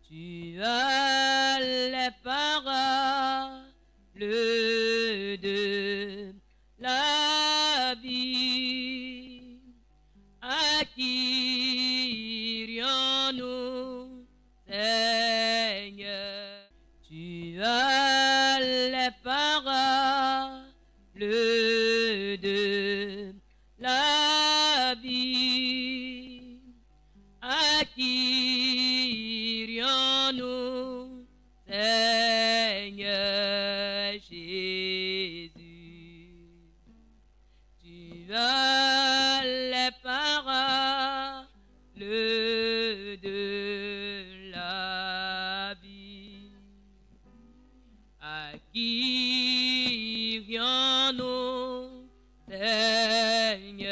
Tu as les paroles de la vie. À qui irions-nous, Seigneur? Tu as les paroles de la vie. À qui irions-nous, Seigneur Jésus? Tu as les paroles de la vie. À qui irions-nous, Seigneur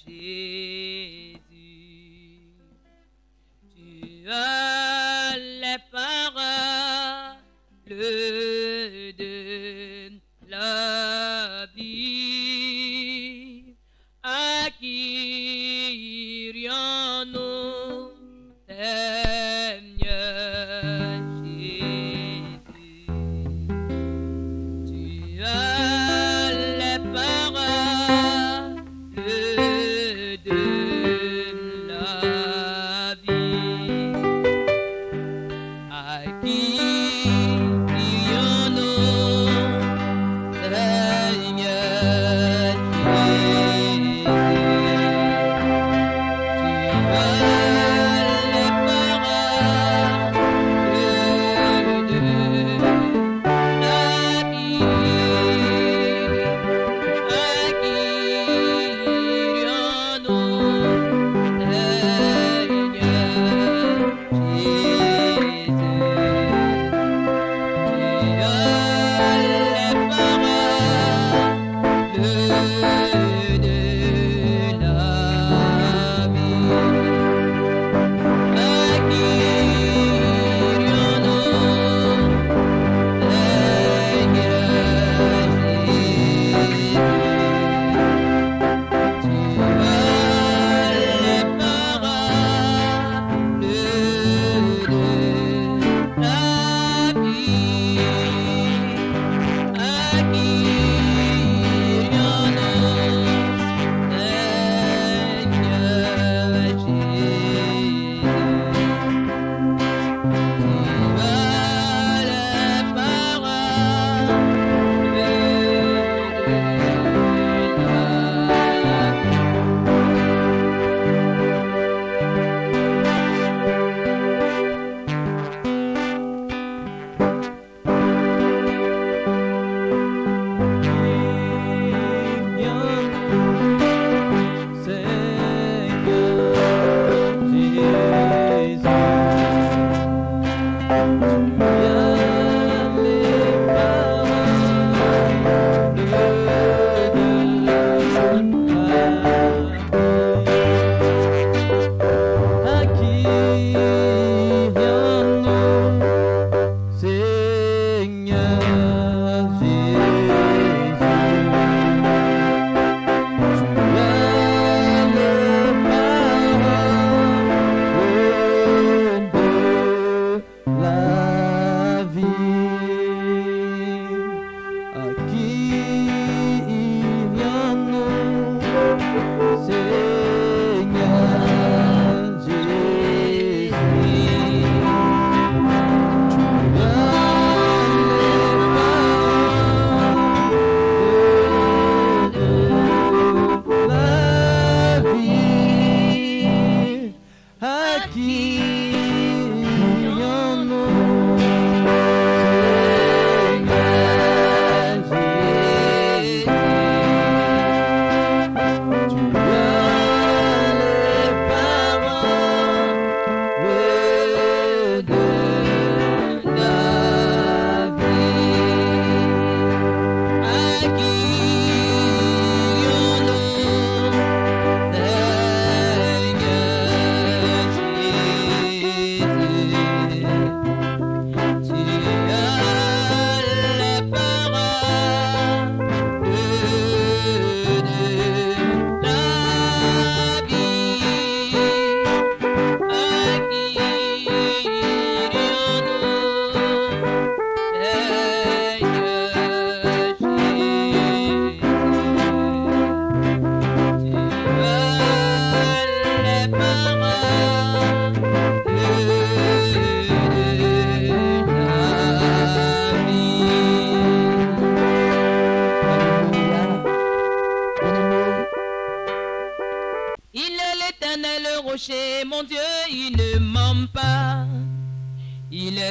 Jésus? Tu as les paroles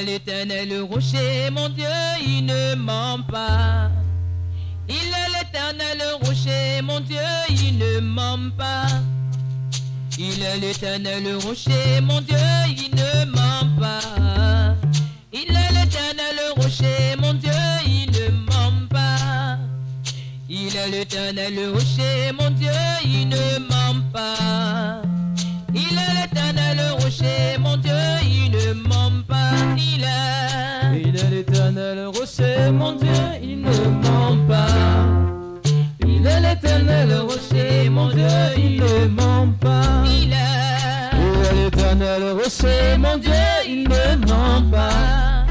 est l'éternel rocher, mon Dieu, il ne ment pas. Il est l'éternel rocher, mon Dieu, il ne ment pas. Il est l'éternel rocher, mon Dieu, il ne ment pas. Il est l'éternel rocher, mon Dieu, il ne ment pas. Il est l'éternel rocher, mon Dieu, il ne ment pas. Il est l'éternel rocher, mon Dieu, il ne ment pas. Il est l'éternel rocher, mon Dieu, il ne ment pas. Il est l'éternel rocher, mon Dieu, il ne ment pas. Il est l'éternel rocher, mon Dieu, il ne ment pas.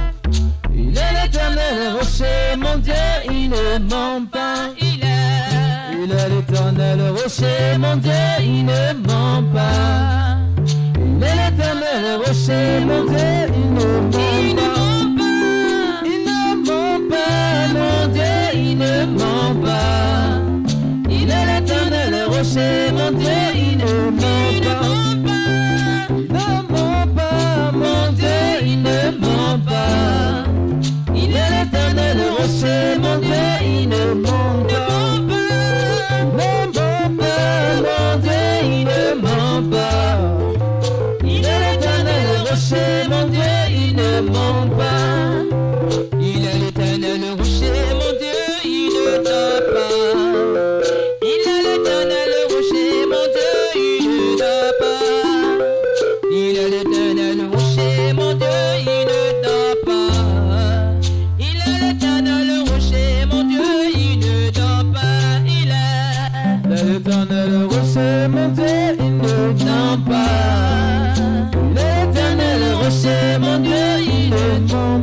Il est l'éternel rocher, mon Dieu, il ne ment pas. Il est l'éternel rocher, mon Dieu, il ne ment pas. Il est l'éternel rocher, mon Dieu, il ne ment pas. Il ne ment pas, mon Dieu, il ne ment pas. Il est l'éternel rocher, mon Dieu, il ne ment pas. Il ne ment pas, mon Dieu, il ne ment pas. Il est l'éternel rocher, mon Dieu, il ne ment pas. Il est l'éternel rocher, mon Dieu, il ne ment pas. Il est l'éternel rocher, mon Dieu, il ne dort pas. Il est l'éternel rocher, mon Dieu, il ne dort pas. Il est l'éternel rocher, mon Dieu, il ne dort pas. Il est l'éternel rocher, mon Dieu, il ne dort pas. Il est l'éternel rocher, mon Dieu, il ne dort pas. L'éternel rocher, mon Dieu, il ne ment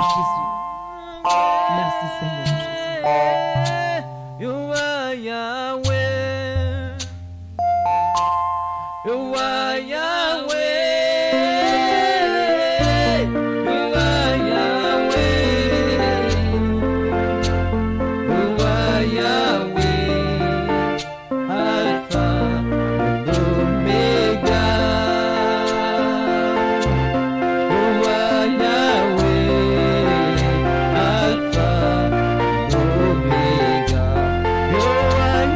Jésus. Merci Seigneur Jésus. You are Yahweh. You are Yahweh. You are Yahweh. You are Yahweh. Alpha and Omega. You are Yahweh. Alpha and Omega. You are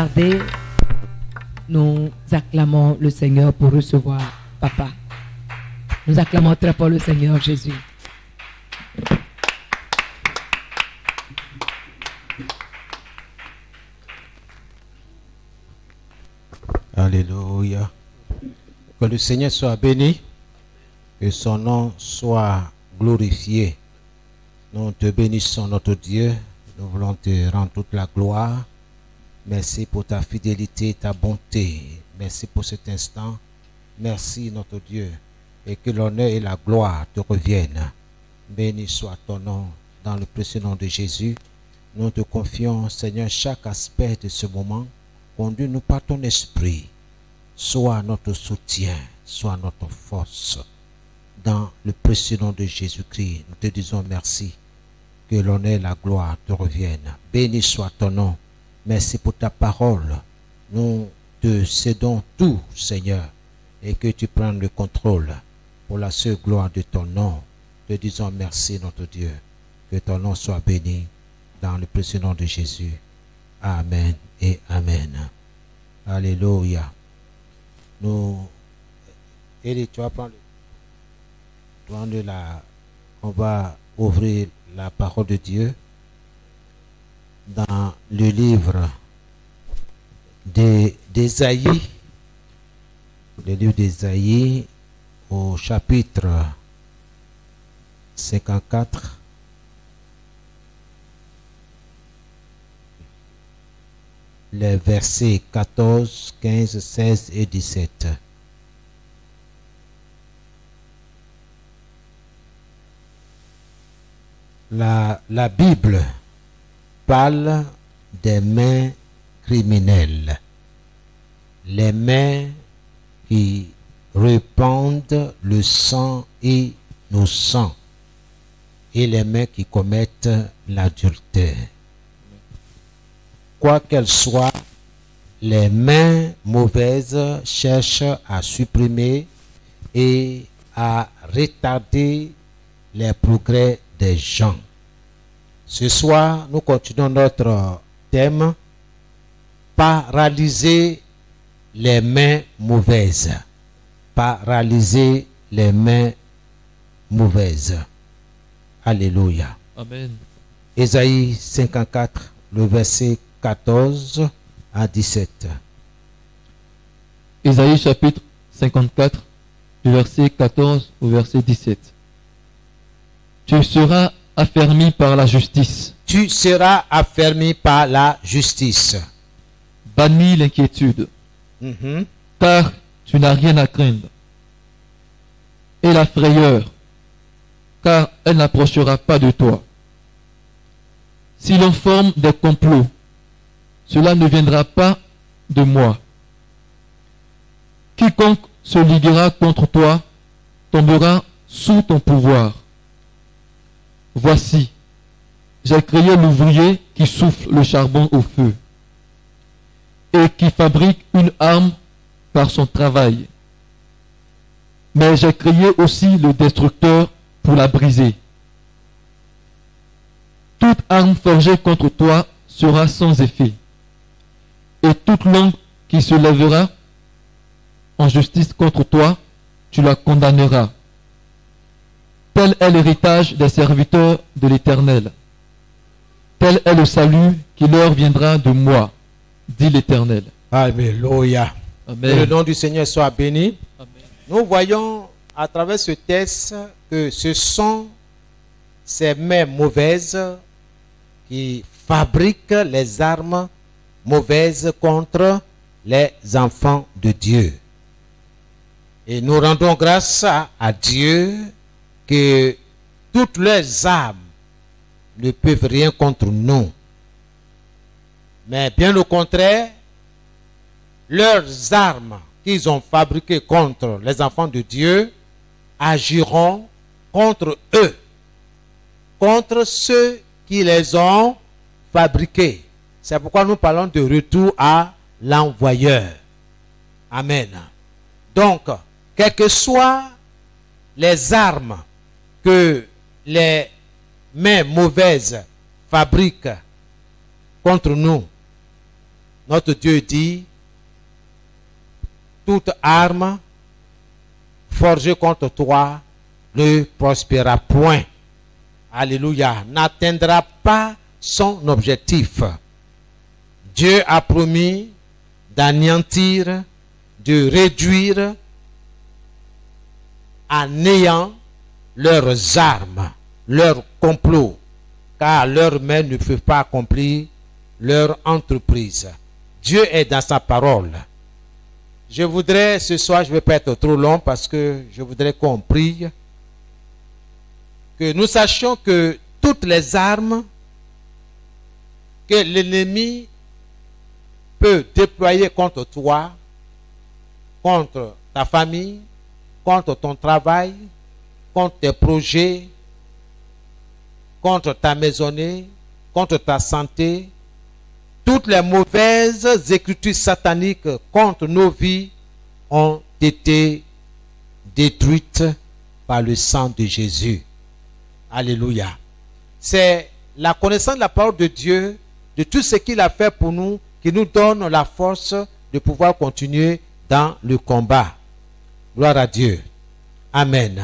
tarder, nous acclamons le Seigneur pour recevoir Papa. Nous acclamons très fort le Seigneur Jésus. Alléluia. Que le Seigneur soit béni, que son nom soit glorifié. Nous te bénissons, notre Dieu. Nous voulons te rendre toute la gloire. Merci pour ta fidélité, ta bonté. Merci pour cet instant. Merci, notre Dieu. Et que l'honneur et la gloire te reviennent. Béni soit ton nom dans le précieux nom de Jésus. Nous te confions, Seigneur, chaque aspect de ce moment. Conduis-nous par ton esprit. Sois notre soutien, sois notre force. Dans le précieux nom de Jésus-Christ, nous te disons merci. Que l'honneur et la gloire te reviennent. Béni soit ton nom. Merci pour ta parole. Nous te cédons tout, Seigneur, et que tu prennes le contrôle pour la seule gloire de ton nom. Te disons merci, notre Dieu. Que ton nom soit béni dans le précieux nom de Jésus. Amen et Amen. Alléluia. Élie, tu vas prendre on va ouvrir la parole de Dieu dans le livre d'Ésaïe, le livre d'Ésaïe au chapitre 54. Les versets 14, 15, 16 et 17. La Bible parle des mains criminelles, les mains qui répandent le sang innocent et les mains qui commettent l'adultère. Quoi qu'elles soient, les mains mauvaises cherchent à supprimer et à retarder les progrès des gens. Ce soir, nous continuons notre thème, paralyser les mains mauvaises. Paralyser les mains mauvaises. Alléluia. Amen. Ésaïe 54, le verset 14 à 17. Ésaïe chapitre 54, du verset 14 au verset 17. Tu seras affermi par la justice. Tu seras affermi par la justice. Bannis l'inquiétude, car tu n'as rien à craindre. Et la frayeur, car elle n'approchera pas de toi. Si l'on forme des complots, cela ne viendra pas de moi. Quiconque se liguera contre toi tombera sous ton pouvoir. Voici, j'ai créé l'ouvrier qui souffle le charbon au feu et qui fabrique une arme par son travail. Mais j'ai créé aussi le destructeur pour la briser. Toute arme forgée contre toi sera sans effet, et toute langue qui se lèvera en justice contre toi, tu la condamneras. Tel est l'héritage des serviteurs de l'Éternel. Tel est le salut qui leur viendra de moi, dit l'Éternel. Alléluia. Amen. Que le nom du Seigneur soit béni. Amen. Nous voyons à travers ce texte que ce sont ces mains mauvaises qui fabriquent les armes mauvaises contre les enfants de Dieu. Et nous rendons grâce à Dieu que toutes leurs armes ne peuvent rien contre nous. Mais bien au contraire, leurs armes qu'ils ont fabriquées contre les enfants de Dieu agiront contre eux, contre ceux qui les ont fabriquées. C'est pourquoi nous parlons de retour à l'envoyeur. Amen. Donc, quelles que soient les armes que les mains mauvaises fabriquent contre nous, Notre Dieu dit, toute arme forgée contre toi ne prospérera point. Alléluia. N'atteindra pas son objectif. Dieu a promis d'anéantir, de réduire à néant leurs armes, leurs complots, car leurs mains ne peuvent pas accomplir leur entreprise. Dieu est dans sa parole. Je voudrais, ce soir, je ne vais pas être trop long parce que je voudrais qu'on prie, que nous sachions que toutes les armes que l'ennemi peut déployer contre toi, contre ta famille, contre ton travail, contre tes projets, contre ta maisonnée, contre ta santé, toutes les mauvaises écritures sataniques contre nos vies ont été détruites par le sang de Jésus. Alléluia. C'est la connaissance de la parole de Dieu, de tout ce qu'il a fait pour nous, qui nous donne la force de pouvoir continuer dans le combat. Gloire à Dieu. Amen.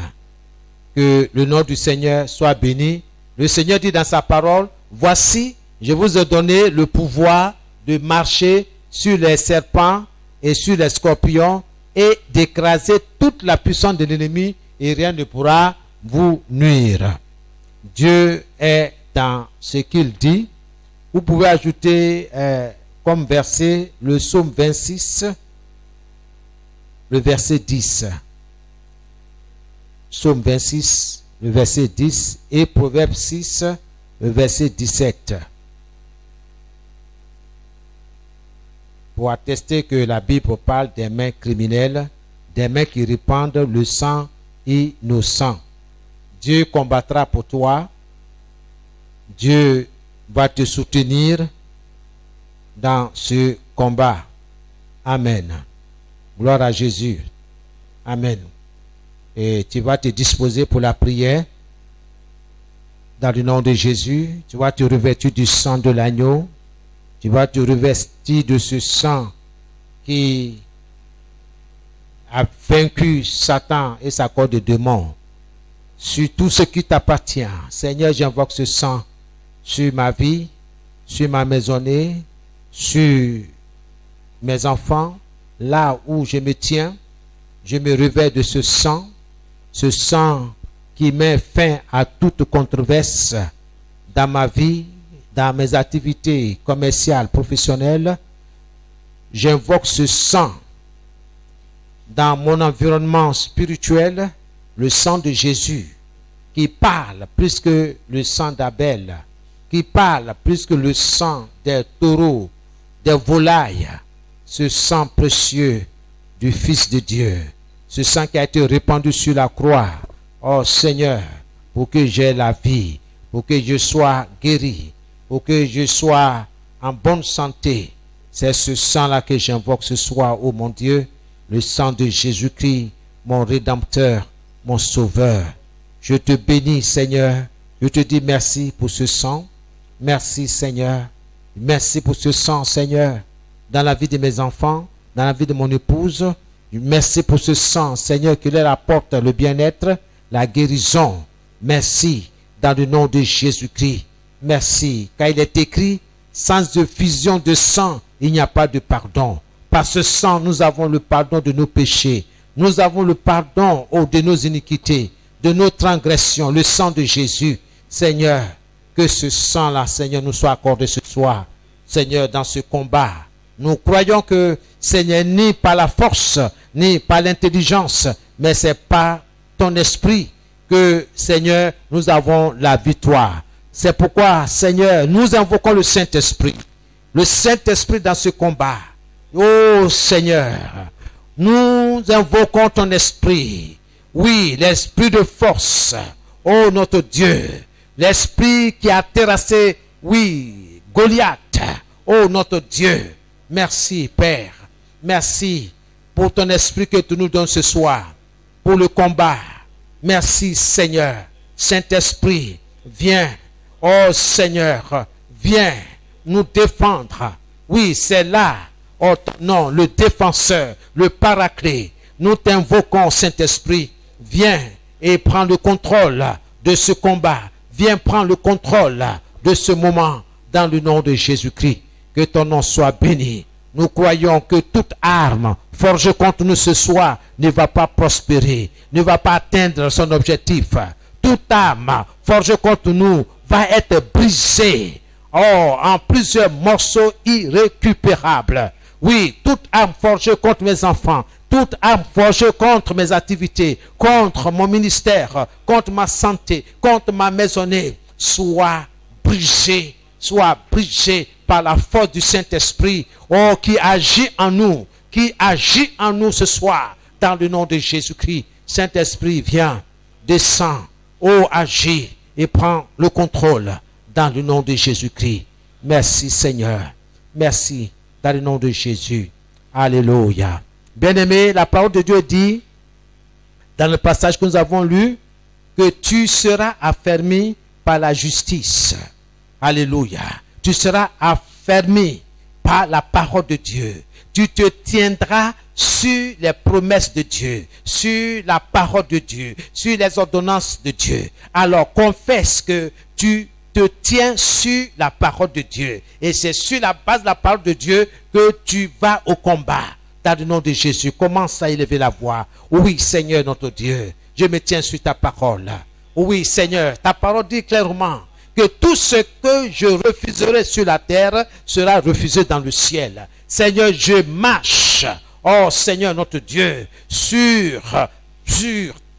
Que le nom du Seigneur soit béni. Le Seigneur dit dans sa parole, voici, je vous ai donné le pouvoir de marcher sur les serpents et sur les scorpions et d'écraser toute la puissance de l'ennemi et rien ne pourra vous nuire. Dieu est dans ce qu'il dit. Vous pouvez ajouter comme verset le psaume 26, le verset 10. Psaume 26, le verset 10 et Proverbe 6, le verset 17. Pour attester que la Bible parle des mains criminelles, des mains qui répandent le sang innocent. Dieu combattra pour toi. Dieu va te soutenir dans ce combat. Amen. Gloire à Jésus. Amen. Et tu vas te disposer pour la prière. Dans le nom de Jésus, tu vas te revêtir du sang de l'agneau. Tu vas te revêtir de ce sang qui a vaincu Satan et sa corde de démons. Sur tout ce qui t'appartient. Seigneur, j'invoque ce sang sur ma vie, sur ma maisonnée, sur mes enfants, là où je me tiens. Je me revêt de ce sang qui met fin à toute controverse dans ma vie, dans mes activités commerciales, professionnelles. J'invoque ce sang dans mon environnement spirituel, le sang de Jésus, qui parle plus que le sang d'Abel, qui parle plus que le sang des taureaux, des volailles, ce sang précieux du Fils de Dieu, ce sang qui a été répandu sur la croix. Oh Seigneur, pour que j'aie la vie, pour que je sois guéri, pour que je sois en bonne santé. C'est ce sang-là que j'invoque ce soir, oh mon Dieu, le sang de Jésus-Christ, mon Rédempteur, mon Sauveur. Je te bénis, Seigneur. Je te dis merci pour ce sang. Merci, Seigneur. Merci pour ce sang, Seigneur, dans la vie de mes enfants, dans la vie de mon épouse. Merci pour ce sang, Seigneur, qui leur apporte le bien-être, la guérison. Merci, dans le nom de Jésus-Christ. Merci, car il est écrit, sans effusion de sang, il n'y a pas de pardon. Par ce sang, nous avons le pardon de nos péchés. Nous avons le pardon de nos iniquités, de nos transgressions, le sang de Jésus. Seigneur, que ce sang-là, Seigneur, nous soit accordé ce soir. Seigneur, dans ce combat, nous croyons que, Seigneur, ni par la force, ni par l'intelligence, mais c'est par ton esprit que, Seigneur, nous avons la victoire. C'est pourquoi, Seigneur, nous invoquons le Saint-Esprit. Le Saint-Esprit dans ce combat. Oh Seigneur, nous invoquons ton esprit. Oui, l'esprit de force. Oh notre Dieu, l'esprit qui a terrassé, oui, Goliath. Oh notre Dieu, merci Père. Merci pour ton esprit que tu nous donnes ce soir. Pour le combat. Merci Seigneur. Saint-Esprit, viens. Oh Seigneur, viens nous défendre. Oui, c'est là, oh non, le défenseur, le paraclet. Nous t'invoquons, Saint-Esprit. Viens et prends le contrôle de ce combat. Viens prendre le contrôle de ce moment dans le nom de Jésus-Christ. Que ton nom soit béni. Nous croyons que toute arme forgée contre nous ce soir ne va pas prospérer, ne va pas atteindre son objectif. Toute arme forgée contre nous va être brisée en plusieurs morceaux irrécupérables. Oui, toute arme forgée contre mes enfants, toute arme forgée contre mes activités, contre mon ministère, contre ma santé, contre ma maisonnée, soit brisée par la force du Saint-Esprit, qui agit en nous ce soir, dans le nom de Jésus-Christ. Saint-Esprit, viens, descends, agis et prends le contrôle dans le nom de Jésus-Christ. Merci Seigneur, merci dans le nom de Jésus. Alléluia. Bien-aimé, la parole de Dieu dit, dans le passage que nous avons lu, que tu seras affermi par la justice. Alléluia. Tu seras affermi par la parole de Dieu. Tu te tiendras sur les promesses de Dieu, sur la parole de Dieu, sur les ordonnances de Dieu. Alors confesse que tu te tiens sur la parole de Dieu. Et c'est sur la base de la parole de Dieu que tu vas au combat. Dans le nom de Jésus, commence à élever la voix. Oui, Seigneur notre Dieu, je me tiens sur ta parole. Oui, Seigneur, ta parole dit clairement que tout ce que je refuserai sur la terre sera refusé dans le ciel. Seigneur, je marche, oh Seigneur notre Dieu, sur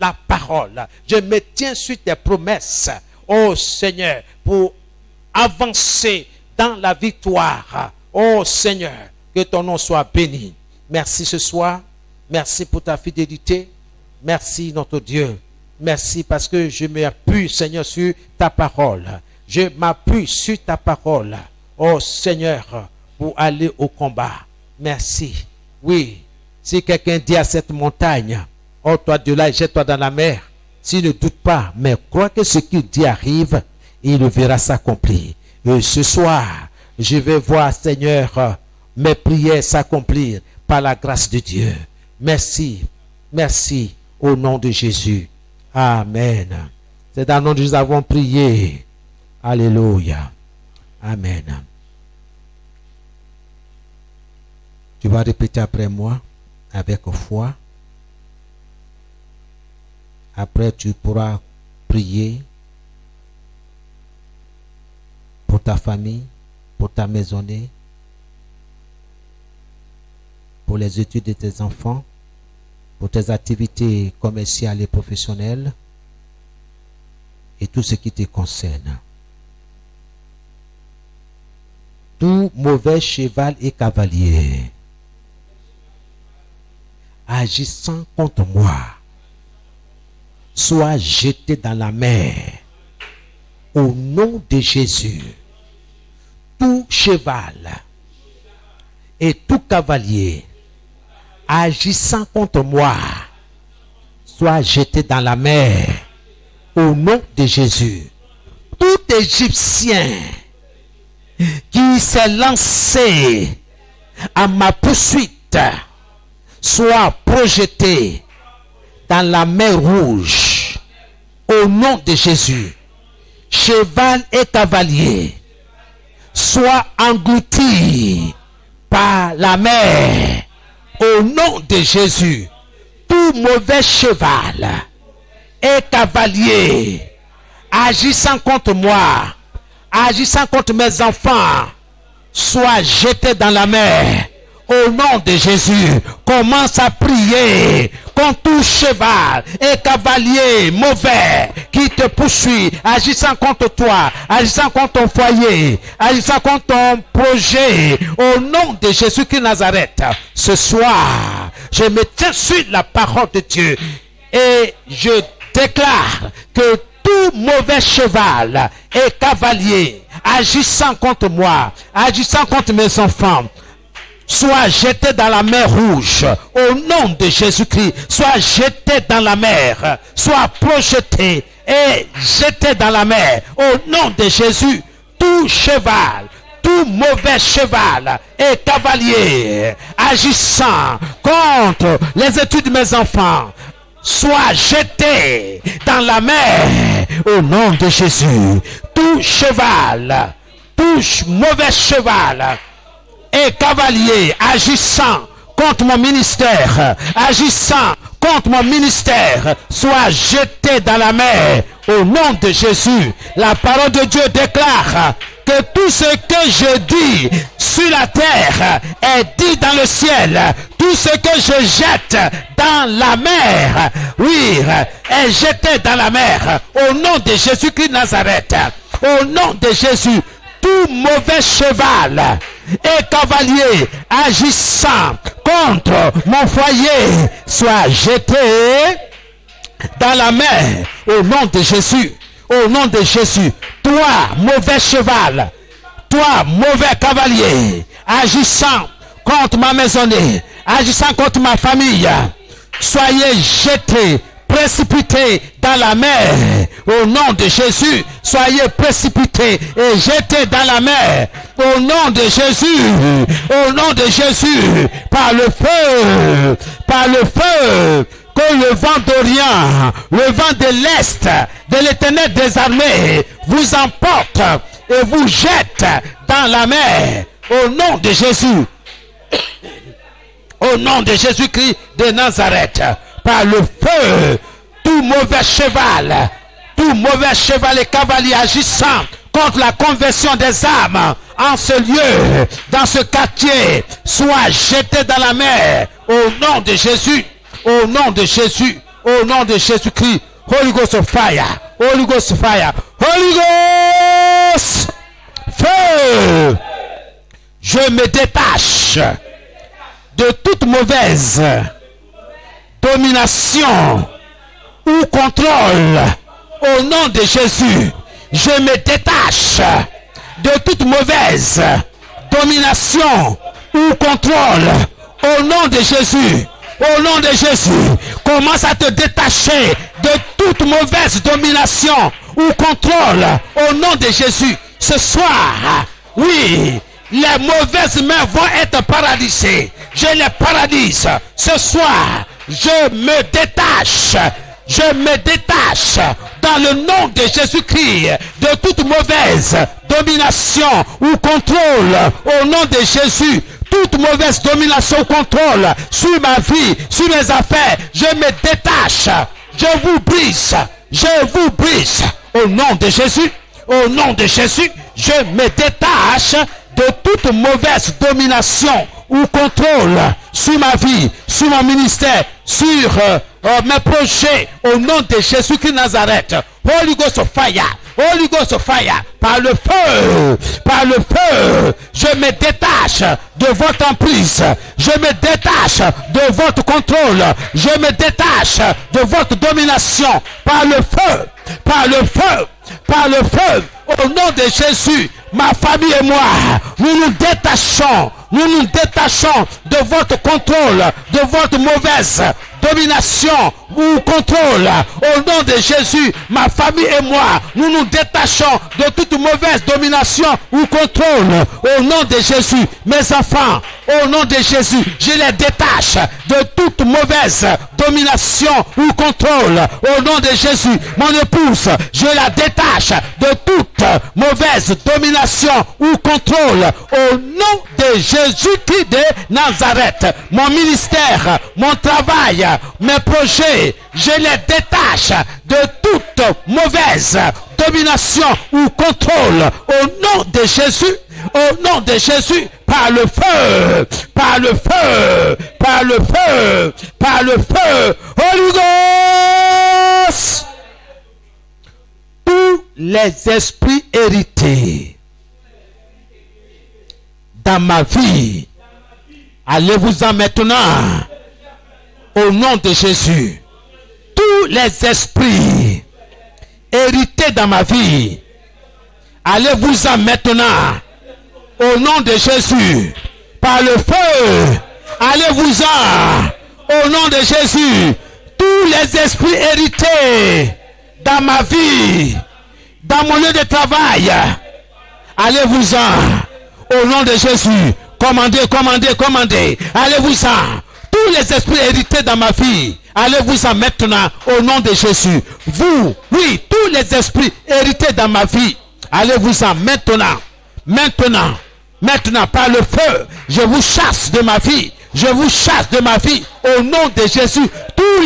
la parole. Je me tiens sur tes promesses, oh Seigneur, pour avancer dans la victoire. Oh Seigneur, que ton nom soit béni. Merci ce soir, merci pour ta fidélité, merci notre Dieu. Merci parce que je m'appuie, Seigneur, sur ta parole. Je m'appuie sur ta parole, oh Seigneur, pour aller au combat. Merci. Oui, si quelqu'un dit à cette montagne, oh toi de là, jette-toi dans la mer, s'il ne doute pas, mais crois que ce qu'il dit arrive, il le verra s'accomplir. Et ce soir, je vais voir, Seigneur, mes prières s'accomplir par la grâce de Dieu. Merci, merci au nom de Jésus. Amen. C'est dans le nom de Jésus que nous avons prié. Alléluia. Amen. Tu vas répéter après moi avec foi. Après, tu pourras prier pour ta famille, pour ta maisonnée, pour les études de tes enfants, pour tes activités commerciales et professionnelles et tout ce qui te concerne. Tout mauvais cheval et cavalier agissant contre moi soit jeté dans la mer au nom de Jésus. Tout cheval et tout cavalier agissant contre moi soit jeté dans la mer au nom de Jésus. Tout Égyptien qui s'est lancé à ma poursuite soit projeté dans la mer Rouge au nom de Jésus. Cheval et cavalier soit englouti par la mer au nom de Jésus. Tout mauvais cheval et cavalier agissant contre moi, agissant contre mes enfants, soit jeté dans la mer au nom de Jésus. Commence à prier contre tout cheval et cavalier mauvais qui te poursuit, agissant contre toi, agissant contre ton foyer, agissant contre ton projet, au nom de Jésus-Christ Nazareth. Ce soir, je me tiens sur la parole de Dieu et je déclare que tout mauvais cheval et cavalier agissant contre moi, agissant contre mes enfants, soit jeté dans la mer Rouge au nom de Jésus-Christ, soit jeté dans la mer, soit projeté et jeté dans la mer au nom de Jésus. Tout cheval, tout tout mauvais cheval et cavalier agissant contre les études de mes enfants soit jeté dans la mer au nom de Jésus. Tout cheval, tout mauvais cheval et cavalier agissant contre mon ministère, agissant contre mon ministère, soit jeté dans la mer au nom de Jésus. La parole de Dieu déclare que tout ce que je dis sur la terre est dit dans le ciel. Tout ce que je jette dans la mer, oui, est jeté dans la mer au nom de Jésus-Christ de Nazareth. Au nom de Jésus, tout mauvais cheval et cavalier agissant contre mon foyer soit jeté dans la mer au nom de Jésus. Au nom de Jésus, toi mauvais cheval, toi mauvais cavalier agissant contre ma maisonnée, agissant contre ma famille, soyez jetés, précipités dans la mer au nom de Jésus. Soyez précipités et jetés dans la mer au nom de Jésus. Au nom de Jésus, par le feu, que le vent d'Orient, le vent de l'Est, de l'Éternel des armées vous emporte et vous jette dans la mer au nom de Jésus. Au nom de Jésus-Christ de Nazareth, par le feu, tout mauvais cheval et cavalier agissant contre la conversion des âmes en ce lieu, dans ce quartier, soit jeté dans la mer au nom de Jésus, au nom de Jésus, au nom de Jésus-Christ. Holy Ghost of fire, Holy Ghost of fire, Holy Ghost, feu. Je me détache de toute mauvaise domination ou contrôle au nom de Jésus. Je me détache de toute mauvaise domination ou contrôle au nom de Jésus. Au nom de Jésus, commence à te détacher de toute mauvaise domination ou contrôle au nom de Jésus. Ce soir, oui, les mauvaises mains vont être paralysées. Je les paralyse. Ce soir, je me détache dans le nom de Jésus-Christ de toute mauvaise domination ou contrôle au nom de Jésus. Toute mauvaise domination ou contrôle sur ma vie, sur mes affaires, je me détache. Je vous brise au nom de Jésus. Au nom de Jésus, je me détache de toute mauvaise domination ou contrôle sur ma vie, sur mon ministère, sur mes projets, au nom de Jésus-Christ de Nazareth. Holy Ghost of fire, Holy Ghost of fire, par le feu, je me détache de votre emprise, je me détache de votre contrôle, je me détache de votre domination, par le feu, au nom de Jésus. Ma famille et moi, nous nous détachons de votre contrôle, de votre mauvaise domination ou contrôle. Au nom de Jésus, ma famille et moi, nous nous détachons de toute mauvaise domination ou contrôle. Au nom de Jésus, mes enfants, au nom de Jésus, je les détache de toute mauvaise domination ou contrôle. Au nom de Jésus, mon épouse, je la détache de toute mauvaise domination ou contrôle. Au nom de Jésus-Christ de Nazareth, mon ministère, mon travail, mes projets, je les détache de toute mauvaise domination ou contrôle. Au nom de Jésus, au nom de Jésus, par le feu, Holy Ghost. Tous les esprits hérités dans ma vie, allez-vous-en maintenant, au nom de Jésus. Tous les esprits hérités dans ma vie, allez-vous-en maintenant, au nom de Jésus. Par le feu, allez-vous-en, au nom de Jésus. Tous les esprits hérités dans ma vie, dans mon lieu de travail, allez-vous-en, Au nom de Jésus. Commandez, commandez, commandez. Allez-vous-en. Tous les esprits hérités dans ma vie. Allez-vous-en maintenant au nom de Jésus. Vous, oui, tous les esprits hérités dans ma vie. Allez-vous-en maintenant. Maintenant. Maintenant, par le feu, je vous chasse de ma vie. Je vous chasse de ma vie au nom de Jésus. Tous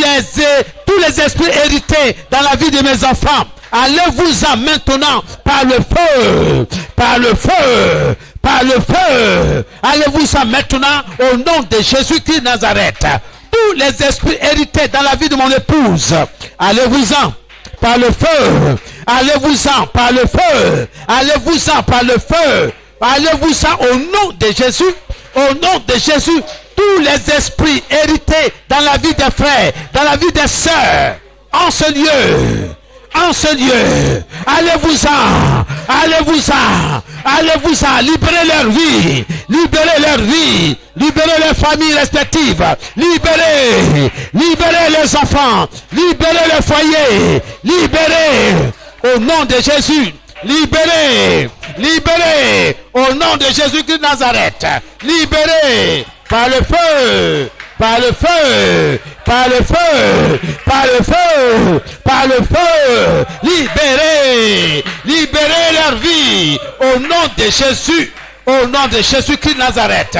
les esprits hérités dans la vie de mes enfants. Allez-vous-en maintenant par le feu. Par le feu. Par le feu. Allez-vous-en maintenant au nom de Jésus-Christ de Nazareth. Tous les esprits hérités dans la vie de mon épouse. Allez-vous-en par le feu. Allez-vous-en par le feu. Allez-vous-en par le feu. Allez-vous-en au nom de Jésus. Au nom de Jésus. Tous les esprits hérités dans la vie des frères, dans la vie des sœurs, en ce lieu. En ce lieu, allez-vous-en, allez-vous-en, allez-vous-en, libérez leur vie, libérez leur vie, libérez leurs familles respectives, libérez les enfants, libérez le foyer, libérez au nom de Jésus, libérez au nom de Jésus-Christ de Nazareth, libérez par le feu. Par le feu, par le feu, par le feu, par le feu, libérez leur vie au nom de Jésus, au nom de Jésus-Christ de Nazareth.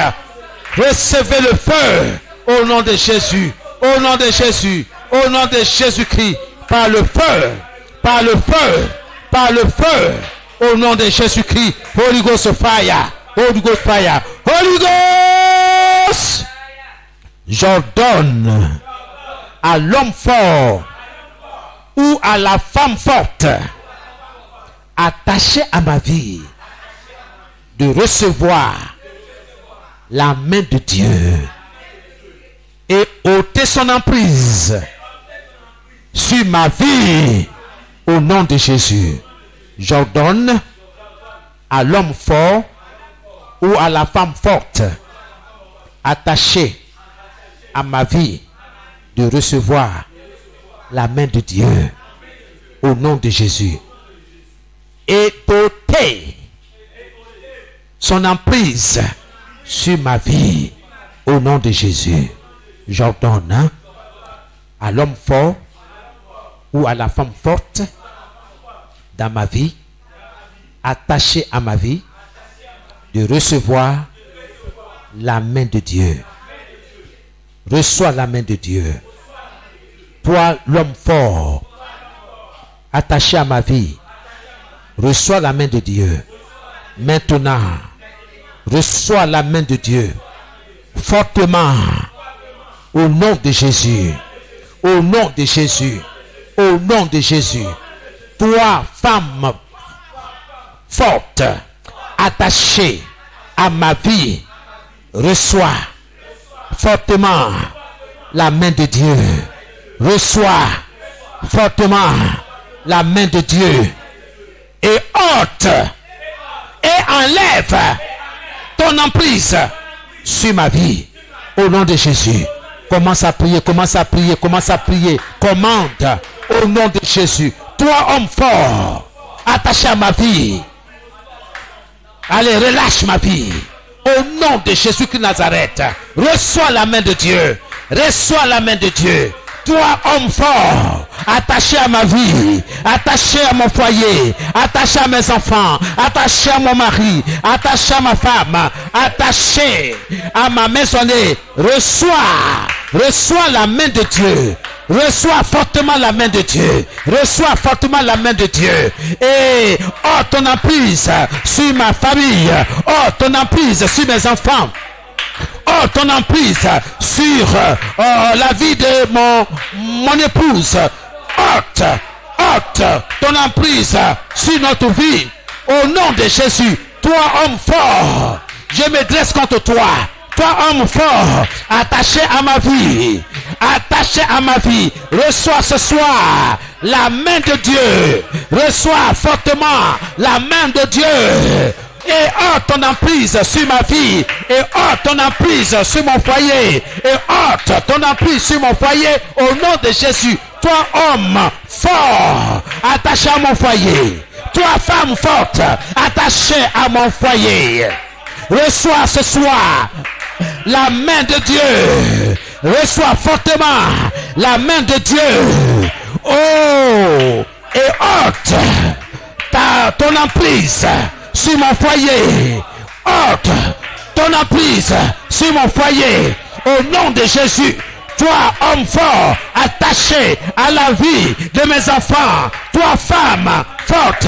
Recevez le feu au nom de Jésus, au nom de Jésus, au nom de Jésus-Christ, par le feu, par le feu, par le feu, au nom de Jésus-Christ. Holy Ghost fire, Holy Ghost fire, Holy Ghost. J'ordonne à l'homme fort ou à la femme forte attachée à ma vie de recevoir la main de Dieu et ôter son emprise sur ma vie au nom de Jésus. J'ordonne à l'homme fort ou à la femme forte attachée à ma vie de recevoir la main de Dieu au nom de Jésus et ôter son emprise sur ma vie au nom de Jésus. J'ordonne à l'homme fort ou à la femme forte dans ma vie, attaché à ma vie, de recevoir la main de Dieu. Reçois la main de Dieu. Toi, l'homme fort, attaché à ma vie, reçois la main de Dieu. Maintenant, reçois la main de Dieu. Fortement, au nom de Jésus. Au nom de Jésus. Au nom de Jésus. Toi, femme forte, attachée à ma vie, reçois fortement la main de Dieu. Reçois fortement la main de Dieu. Et ôte et enlève ton emprise sur ma vie. Au nom de Jésus. Commence à prier, commence à prier, commence à prier. Commande au nom de Jésus. Toi, homme fort, attaché à ma vie. Allez, relâche ma vie. Au nom de Jésus-Christ de Nazareth, reçois la main de Dieu. Reçois la main de Dieu. Toi, homme fort, attaché à ma vie, attaché à mon foyer, attaché à mes enfants, attaché à mon mari, attaché à ma femme, attaché à ma maisonnée, reçois la main de Dieu. Reçois fortement la main de Dieu. Reçois fortement la main de Dieu. Et oh, ton emprise sur ma famille. Oh, ton emprise sur mes enfants. Oh, ton emprise sur la vie de mon épouse. Ôte ton emprise sur notre vie. Au nom de Jésus, toi, homme fort, je me dresse contre toi. Toi, homme fort, attaché à ma vie, reçois ce soir la main de Dieu. Reçois fortement la main de Dieu. Et ôte ton emprise sur ma vie. Et ôte ton emprise sur mon foyer. Et ôte ton emprise sur mon foyer au nom de Jésus. Toi, homme fort, attaché à mon foyer. Toi, femme forte, attachée à mon foyer. Reçois ce soir la main de Dieu. Reçois fortement la main de Dieu. Oh, et ôte ton emprise sur mon foyer. Ôte ton emprise sur mon foyer. Au nom de Jésus. Toi, homme fort, attaché à la vie de mes enfants. Toi, femme forte,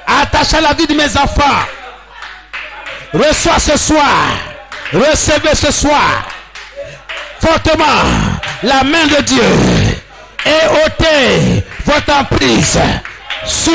attachée à la vie de mes enfants. Reçois ce soir. Recevez ce soir fortement la main de Dieu et ôtez votre emprise sur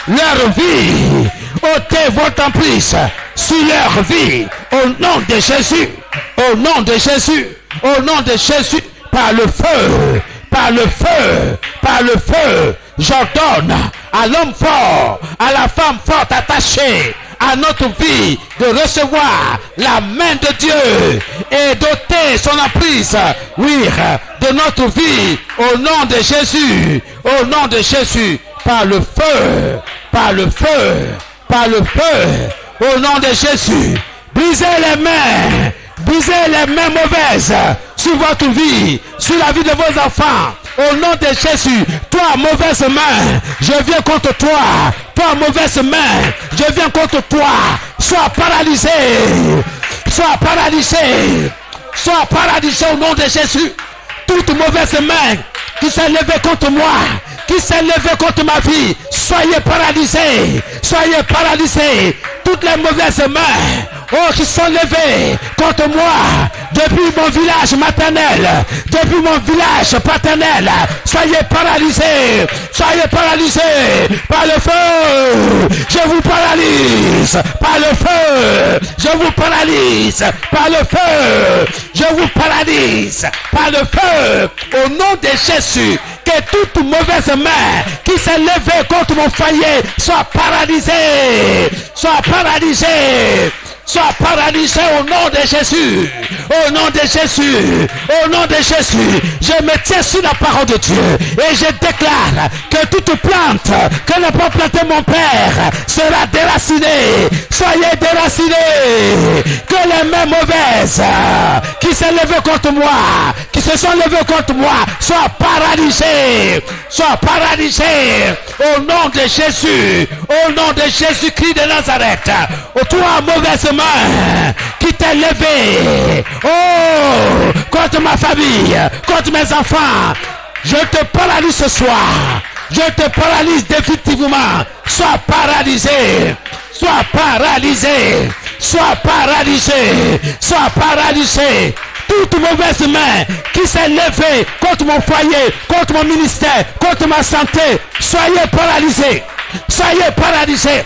leur vie. Ôtez votre emprise sur leur vie. Au nom de Jésus. Au nom de Jésus. Au nom de Jésus. Par le feu. Par le feu. Par le feu. J'ordonne à l'homme fort, à la femme forte attachée à notre vie de recevoir la main de Dieu et d'ôter son emprise, oui, de notre vie au nom de Jésus, au nom de Jésus, par le feu, par le feu, par le feu, au nom de Jésus. Brisez les mains mauvaises sur votre vie, sur la vie de vos enfants. Au nom de Jésus, toi mauvaise main, je viens contre toi. Toi mauvaise main, je viens contre toi. Sois paralysé. Sois paralysé. Sois paralysé au nom de Jésus. Toute mauvaise main qui s'est levée contre moi, qui s'est levée contre ma vie, soyez paralysés. Soyez paralysés. Toutes les mauvaises mains, oh, qui sont levées contre moi, depuis mon village maternel, depuis mon village paternel, soyez paralysés, par le feu, je vous paralyse, par le feu, je vous paralyse, par le feu, je vous paralyse, par le feu, au nom de Jésus, que toute mauvaise main qui s'est levée contre mon foyer soit paralysée, soit paralysée. Sois paralysé au nom de Jésus. Au nom de Jésus. Au nom de Jésus. Je me tiens sur la parole de Dieu. Et je déclare que toute plante que n'a pas planté mon Père sera déracinée. Soyez déracinés. Que les mains mauvaises qui s'est levées contre moi, qui se sont levées contre moi, soient paralysées. Soient paralysées. Au nom de Jésus. Au nom de Jésus-Christ de Nazareth. Toi, mauvaise main qui t'est levé, oh, contre ma famille, contre mes enfants, je te paralyse ce soir, je te paralyse définitivement. Sois paralysé, sois paralysé, sois paralysé, sois paralysé. Toute mauvaise main qui s'est levée contre mon foyer, contre mon ministère, contre ma santé, soyez paralysés, soyez paralysés.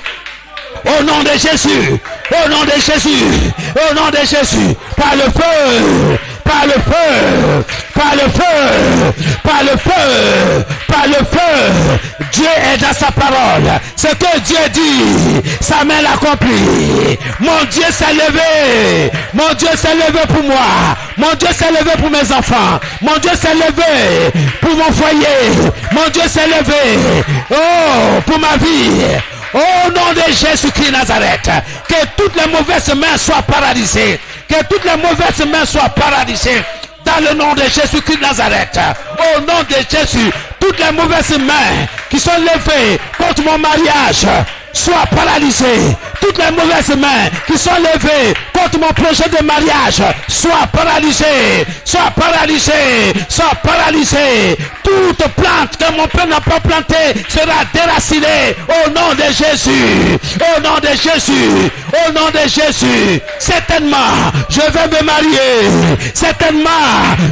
Au nom de Jésus, au nom de Jésus, au nom de Jésus, par le feu, par le feu, par le feu, par le feu, par le feu. Dieu est dans sa parole. Ce que Dieu dit, sa main l'accomplit. Mon Dieu s'est levé. Mon Dieu s'est levé pour moi. Mon Dieu s'est levé pour mes enfants. Mon Dieu s'est levé pour mon foyer. Mon Dieu s'est levé, oh, pour ma vie. Au nom de Jésus-Christ Nazareth, que toutes les mauvaises mains soient paralysées. Que toutes les mauvaises mains soient paralysées. Dans le nom de Jésus-Christ Nazareth. Au nom de Jésus, toutes les mauvaises mains qui sont levées contre mon mariage soient paralysées. Toutes les mauvaises mains qui sont levées contre mon projet de mariage soient paralysées. Soient paralysées. Soient paralysées. Toute plante que mon père n'a pas plantée sera déracinée au nom de Jésus. Au nom de Jésus. Au nom de Jésus. Certainement, je vais me marier. Certainement,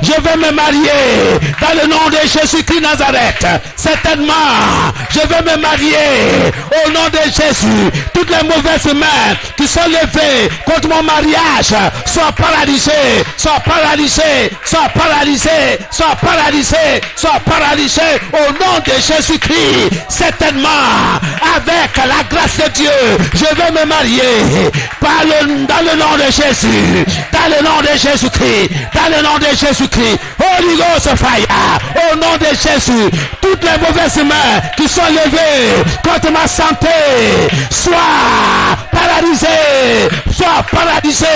je vais me marier. Dans le nom de Jésus-Christ Nazareth. Certainement, je vais me marier. Au nom de Jésus. Toutes les mauvaises mains qui sont levées contre mon mariage soient paralysées. Soient paralysées. Soient paralysées. Soient paralysées. Soient paralysé au nom de Jésus-Christ. Certainement, avec la grâce de Dieu, je vais me marier dans le nom de Jésus. Dans le nom de Jésus-Christ. Dans le nom de Jésus-Christ. Holy Ghost fire. Au nom de Jésus. Toutes les mauvaises mains qui sont levées contre ma santé soient paralysées. sois paralysé.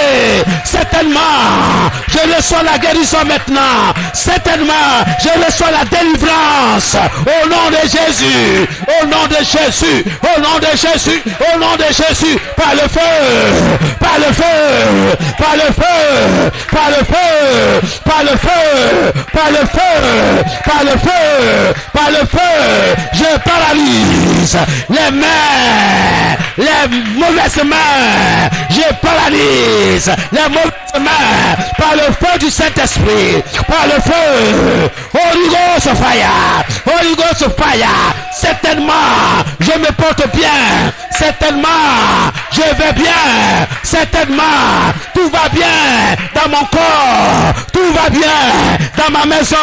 Certainement, je reçois la guérison maintenant. Certainement, je reçois la délivrance. Au nom de Jésus, au nom de Jésus, au nom de Jésus, au nom de Jésus, par le feu, par le feu, par le feu, par le feu, par le feu, par le feu, par le feu, par le feu, je paralyse les mains, les mauvaises mains, je paralyse les mauvaises mains par le feu du Saint-Esprit, par le feu, Holy Ghost fire, Holy Ghost fire. Certainement, je me porte bien, certainement, je vais bien, certainement, tout va bien dans mon corps, tout va bien dans ma maison,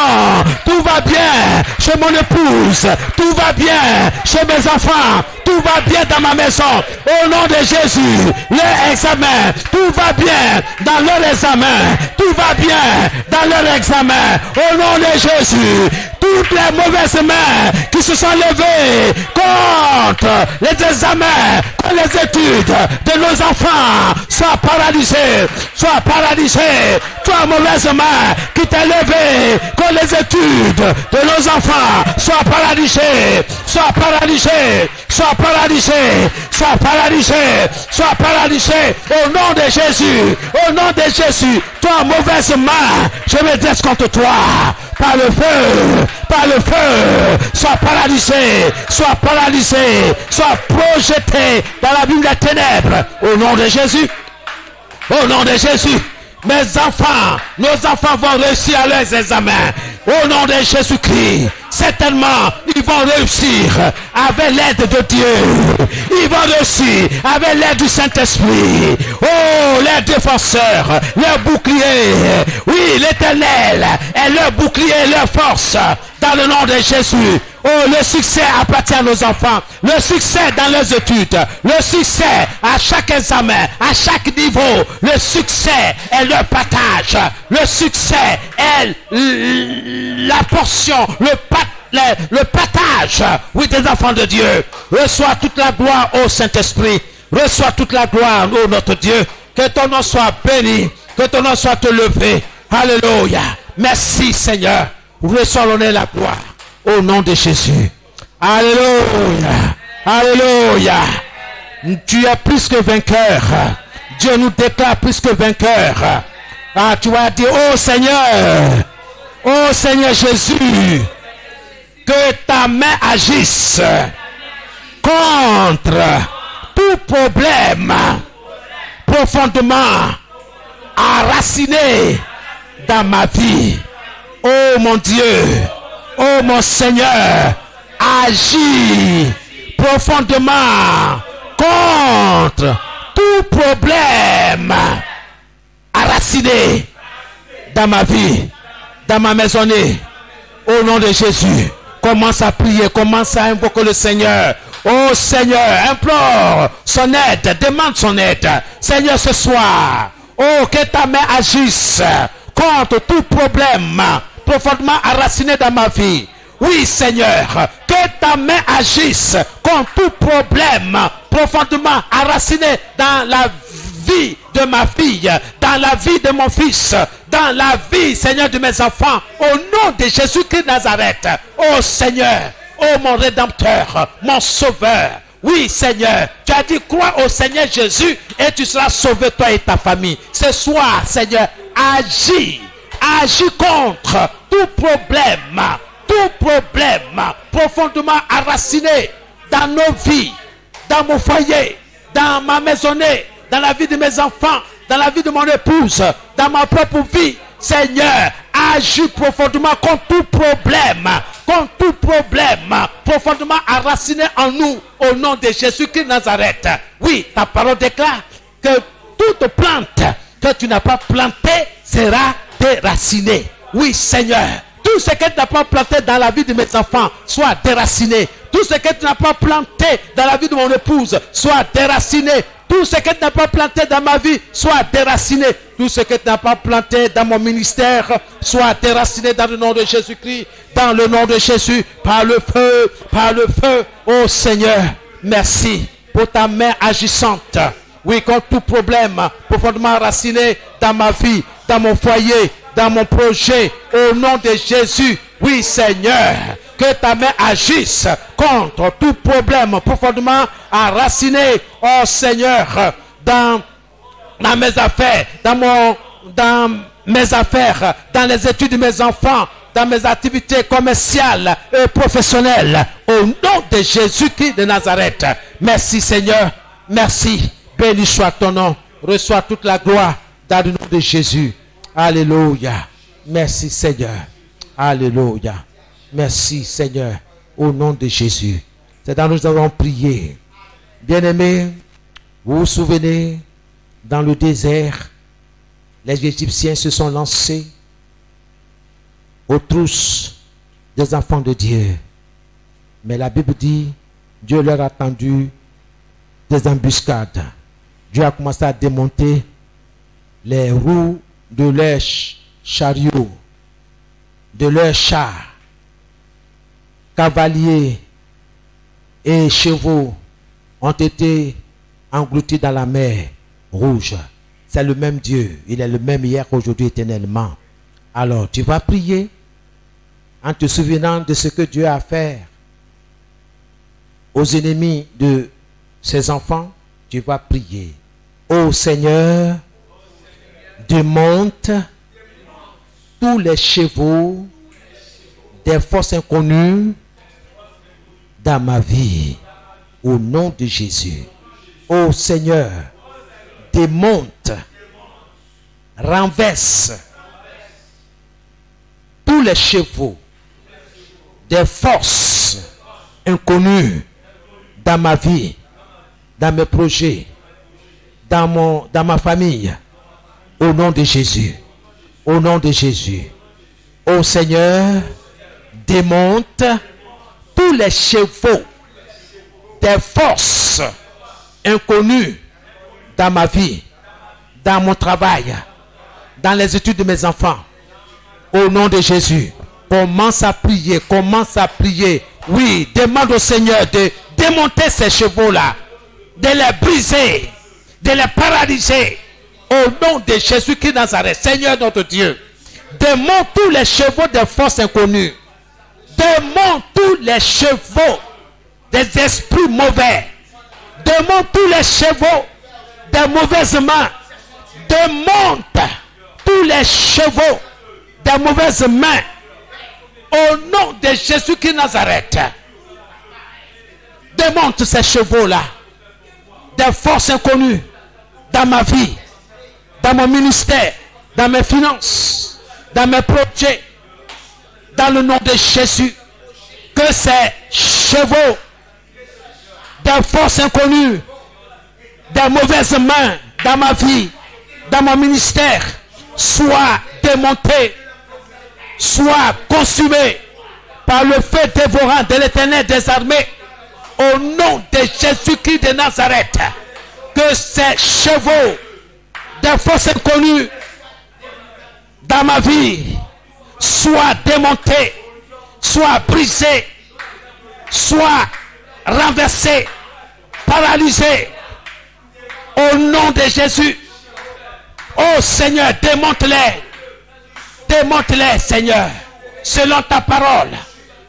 tout va bien chez mon épouse, tout va bien chez mes enfants, tout va bien dans ma maison. Au nom de Jésus, leur examen, tout va bien dans leur examen, tout va bien dans leur examen. Au nom de Jésus, toutes les mauvaises mains qui se sont levées contre les examens, contre les études de nos enfants, soient paralysées, soient paralysées. Toi, mauvaise main qui t'est levée contre les études de nos enfants, soient paralysées, soient paralysées, soient paralysées, soient paralysées, soient paralysées. Au nom de Jésus, au nom de Jésus, toi, mauvaise main, je me dresse contre toi. Par le feu, par le feu, sois paralysé, sois paralysé, sois projeté dans la Bible des ténèbres. Au nom de Jésus, au nom de Jésus, mes enfants, nos enfants vont réussir à leurs examens. Au nom de Jésus-Christ, certainement, ils vont réussir avec l'aide de Dieu. Ils vont réussir avec l'aide du Saint-Esprit. Oh, les défenseurs, leur bouclier. Oui, l'Éternel est leur bouclier et leur force. Dans le nom de Jésus. Oh, le succès appartient à nos enfants. Le succès dans leurs études. Le succès à chaque examen, à chaque niveau. Le succès est leur partage. Le succès est la portion, le partage, oui, des enfants de Dieu. Reçois toute la gloire au Saint-Esprit. Reçois toute la gloire, ô notre Dieu. Que ton nom soit béni. Que ton nom soit élevé. Alléluia. Merci, Seigneur. Reçois l'honneur et la gloire. Au nom de Jésus. Alléluia. Alléluia. Tu es plus que vainqueur. Dieu nous déclare plus que vainqueur. Ah, tu vas dire, oh Seigneur Jésus, que ta main agisse contre tout problème profondément enraciné dans ma vie. Oh mon Dieu, oh mon Seigneur, agis profondément contre tout problème enraciné dans ma vie, dans ma maisonnée. Au nom de Jésus, commence à prier, commence à invoquer le Seigneur. Oh Seigneur, implore son aide, demande son aide. Seigneur, ce soir, oh, que ta main agisse contre tout problème profondément enraciné dans ma vie. Oui, Seigneur, que ta main agisse contre tout problème profondément enraciné dans la vie de ma fille, dans la vie de mon fils, dans la vie, Seigneur, de mes enfants, au nom de Jésus-Christ de Nazareth. Oh Seigneur, oh mon Rédempteur, mon Sauveur. Oui, Seigneur, tu as dit, crois au Seigneur Jésus et tu seras sauvé, toi et ta famille. Ce soir, Seigneur, agis contre tout problème profondément enraciné dans nos vies, dans mon foyer, dans ma maisonnée, dans la vie de mes enfants, dans la vie de mon épouse, dans ma propre vie. Seigneur, agis profondément contre tout problème profondément enraciné en nous, au nom de Jésus-Christ de Nazareth. Oui, ta parole déclare que toute plante que tu n'as pas plantée sera déracinée. Oui, Seigneur, tout ce que tu n'as pas planté dans la vie de mes enfants soit déraciné. Tout ce que tu n'as pas planté dans la vie de mon épouse soit déraciné. Tout ce que tu n'as pas planté dans ma vie soit déraciné. Tout ce que tu n'as pas planté dans mon ministère soit déraciné dans le nom de Jésus-Christ. Dans le nom de Jésus, par le feu, par le feu. Oh Seigneur, merci pour ta main agissante. Oui, contre tout problème profondément enraciné dans ma vie, dans mon foyer, dans mon projet, au nom de Jésus. Oui, Seigneur, que ta main agisse contre tout problème profondément enraciné, oh Seigneur, dans mes affaires, dans mes affaires, dans les études de mes enfants, dans mes activités commerciales et professionnelles, au nom de Jésus-Christ de Nazareth. Merci Seigneur, merci, béni soit ton nom, reçois toute la gloire dans le nom de Jésus. Alléluia, merci Seigneur, alléluia, merci Seigneur, au nom de Jésus. C'est dans nous avons prié. Bien-aimés, vous vous souvenez, dans le désert, les Égyptiens se sont lancés aux trousses des enfants de Dieu. Mais la Bible dit, Dieu leur a tendu des embuscades. Dieu a commencé à démonter les roues de leurs chariots, de leurs chars, cavaliers et chevaux ont été engloutis dans la mer Rouge. C'est le même Dieu. Il est le même hier, aujourd'hui, éternellement. Alors, tu vas prier en te souvenant de ce que Dieu a fait aux ennemis de ses enfants. Tu vas prier. Ô Seigneur, démonte tous les chevaux des forces inconnues dans ma vie. Au nom de Jésus. Ô Seigneur, démonte, renverse tous les chevaux des forces inconnues dans ma vie, dans mes projets, dans ma famille, au nom de Jésus, au nom de Jésus. Ô Seigneur, démonte tous les chevaux des forces inconnues dans ma vie, dans mon travail, dans les études de mes enfants. Au nom de Jésus, commence à prier, commence à prier. Oui, demande au Seigneur de démonter ces chevaux-là, de les briser, de les paralyser. Au nom de Jésus-Christ Nazareth, Seigneur notre Dieu, démonte tous les chevaux des forces inconnues. Démonte tous les chevaux des esprits mauvais. Démonte tous les chevaux des mauvaises mains. Démonte tous les chevaux des mauvaises mains. Au nom de Jésus-Christ Nazareth. Démonte ces chevaux-là. Des forces inconnues dans ma vie, dans mon ministère, dans mes finances, dans mes projets. Dans le nom de Jésus. Que ces chevaux des forces inconnues, des mauvaises mains dans ma vie, dans mon ministère, soient démontés, soient consumés par le feu dévorant de l'Éternel des armées, au nom de Jésus-Christ de Nazareth. Que ces chevaux des forces inconnues dans ma vie soient démontés, soient brisés, soient renversés, paralysés, au nom de Jésus. Oh Seigneur, démonte-les. Démonte-les, Seigneur, selon ta parole.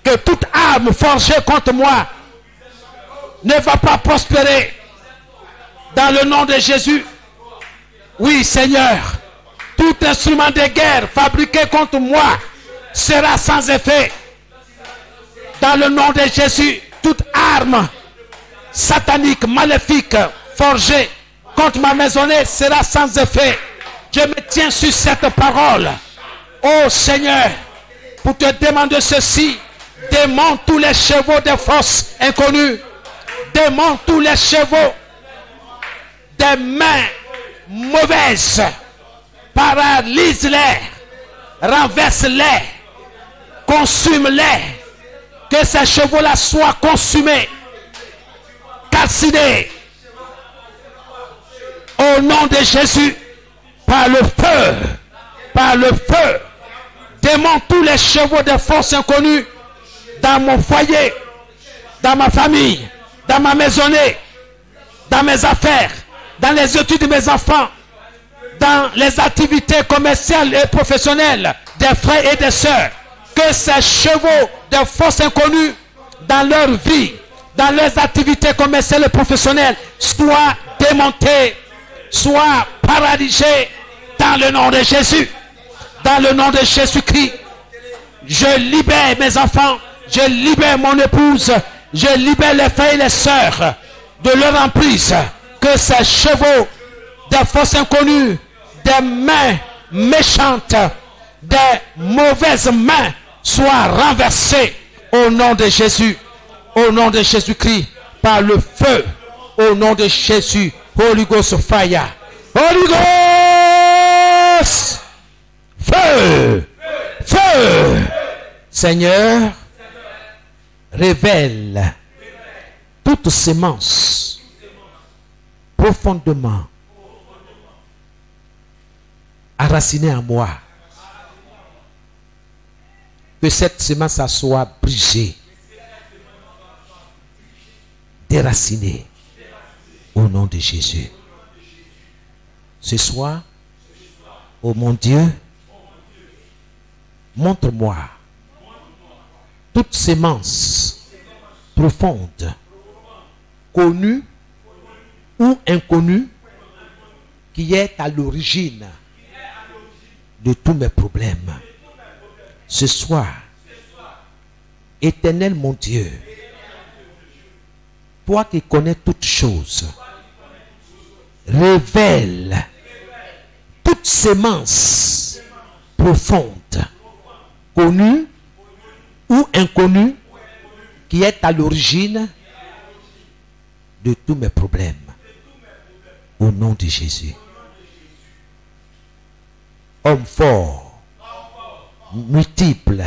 Que toute arme forgée contre moi ne va pas prospérer. Dans le nom de Jésus. Oui, Seigneur, tout instrument de guerre fabriqué contre moi sera sans effet. Dans le nom de Jésus, toute arme satanique, maléfique, forgée contre ma maisonnée sera sans effet. Je me tiens sur cette parole. Oh Seigneur, pour te demander ceci, démonte tous les chevaux des forces inconnues. Démonte tous les chevaux des mains mauvaises. Paralyse-les, renverse-les, consume-les. Que ces chevaux-là soient consumés, calcinés. Au nom de Jésus, par le feu, par le feu, démonte tous les chevaux de force inconnues dans mon foyer, dans ma famille, dans ma maisonnée, dans mes affaires, dans les études de mes enfants, dans les activités commerciales et professionnelles des frères et des sœurs. Que ces chevaux de force inconnus dans leur vie, dans leurs activités commerciales et professionnelles, soient démontés, soient paralysés dans le nom de Jésus. Dans le nom de Jésus-Christ, je libère mes enfants, je libère mon épouse, je libère les frères et les sœurs de leur emprise. Que ces chevaux de force inconnue, des mains méchantes, des mauvaises mains soient renversés au nom de Jésus, au nom de Jésus-Christ, par le feu, au nom de Jésus. Holy Ghost fire, Holy Ghost feu, feu. Seigneur, révèle toute sémence profondément enracinée en moi. Que cette semence soit brisée, déracinée au nom de Jésus. Ce soir, oh mon Dieu, montre-moi toute sémence profonde, connue ou inconnue, qui est à l'origine de tous mes problèmes. Ce soir, Éternel mon Dieu, toi qui connais toutes choses, révèle toute sémence profonde, connue ou inconnue, qui est à l'origine de tous mes problèmes. Au nom de Jésus. Homme fort, multiple,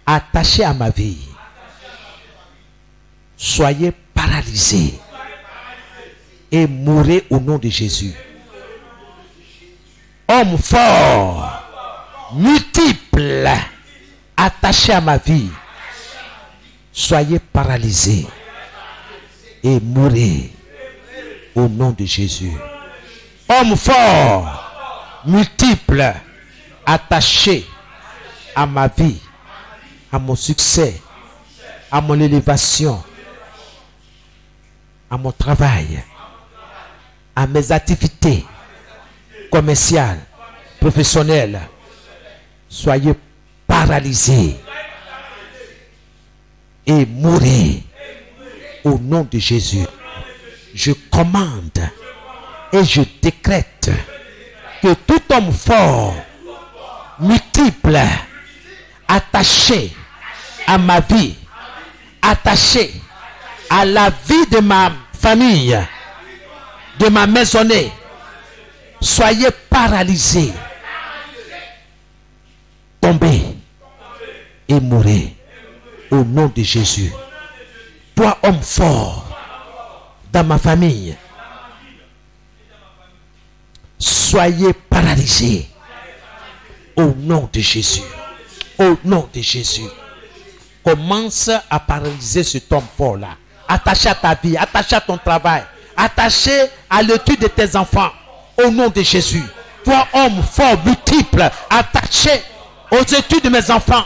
attaché à ma vie, soyez paralysés et mourrez au nom de Jésus. Homme fort, multiple, attaché à ma vie, soyez paralysés et mourrez au nom de Jésus. Homme fort, multiple, attaché à ma vie, à mon succès, à mon élévation, à mon travail, à mes activités commerciales, professionnelles, soyez paralysés et mourrez au nom de Jésus. Je commande et je décrète que tout homme fort, multiple, attaché à ma vie, attaché à la vie de ma famille, de ma maisonnée, soyez paralysés, tombez et mourrez au nom de Jésus. Toi, homme fort dans ma famille, soyez paralysés au nom de Jésus. Au nom de Jésus. Commence à paralyser cet homme fort là, attaché à ta vie, attaché à ton travail, attaché à l'étude de tes enfants. Au nom de Jésus. Toi, homme fort, multiple, attaché aux études de mes enfants,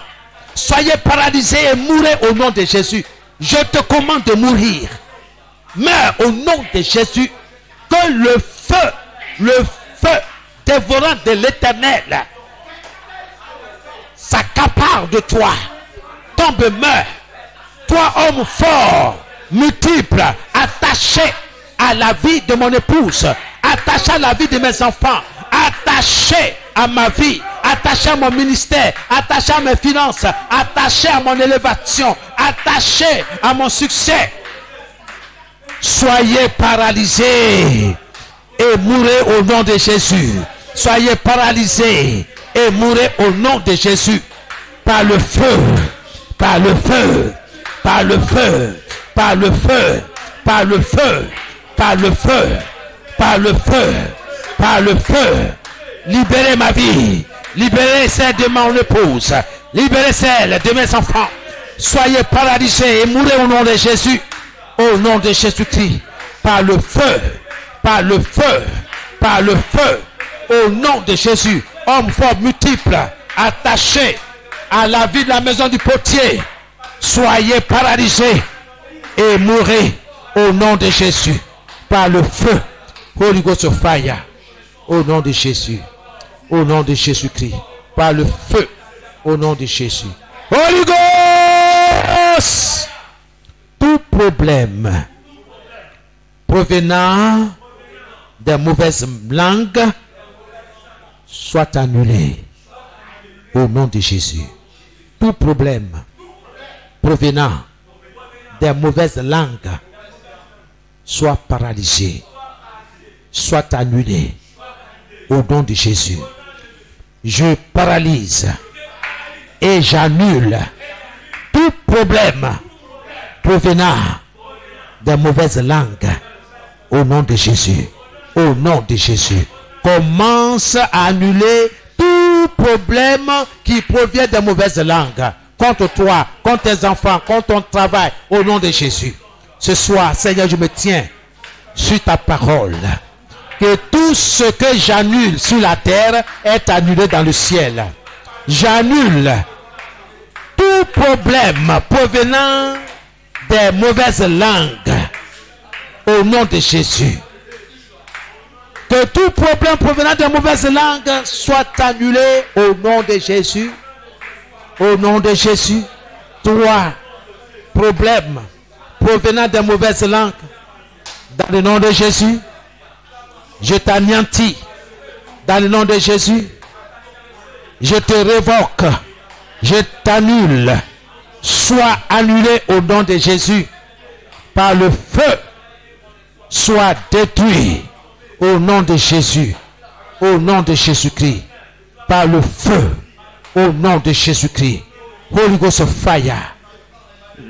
soyez paralysés et mourrez au nom de Jésus. Je te commande de mourir. Meurs au nom de Jésus. Que le feu dévorant de l'Éternel s'accapare de toi. Tombe, meurs. Toi, homme fort, multiple, attaché à la vie de mon épouse, attaché à la vie de mes enfants, attaché à ma vie, attaché à mon ministère, attaché à mes finances, attaché à mon élévation, attaché à mon succès. Soyez paralysés et mourrez au nom de Jésus. Soyez paralysés et mourrez au nom de Jésus. Par le feu, par le feu, par le feu, par le feu, par le feu, par le feu, par le feu, par le feu. Libérez ma vie, libérez celle de mon épouse, libérez celle de mes enfants. Soyez paralysés et mourrez au nom de Jésus. Au nom de Jésus-Christ, par le feu, par le feu, au nom de Jésus. Hommes forts multiples, attachés à la vie de la maison du potier, soyez paralysés et mourrez au nom de Jésus, par le feu. Holy Ghost of fire, au nom de Jésus, au nom de Jésus-Christ, par le feu, au nom de Jésus. Holy Ghost, tout problème provenant des mauvaises langues soit annulé au nom de Jésus. Tout problème provenant des mauvaises langues soit paralysé, soit annulé au nom de Jésus. Je paralyse et j'annule tout problème provenant des mauvaises langues au nom de Jésus. Au nom de Jésus. Commence à annuler tout problème qui provient des mauvaises langues contre toi, contre tes enfants, contre ton travail, au nom de Jésus. Ce soir, Seigneur, je me tiens sur ta parole. Que tout ce que j'annule sur la terre est annulé dans le ciel. J'annule tout problème provenant des mauvaises langues au nom de Jésus. Que tout problème provenant des mauvaises langues soit annulé au nom de Jésus. Au nom de Jésus. Toi, problème provenant des mauvaises langues, dans le nom de Jésus, je t'anéantis. Dans le nom de Jésus, je te révoque. Je t'annule. Sois annulé au nom de Jésus. Par le feu, sois détruit. Au nom de Jésus, au nom de Jésus-Christ, par le feu, au nom de Jésus-Christ. Holy Ghost of fire,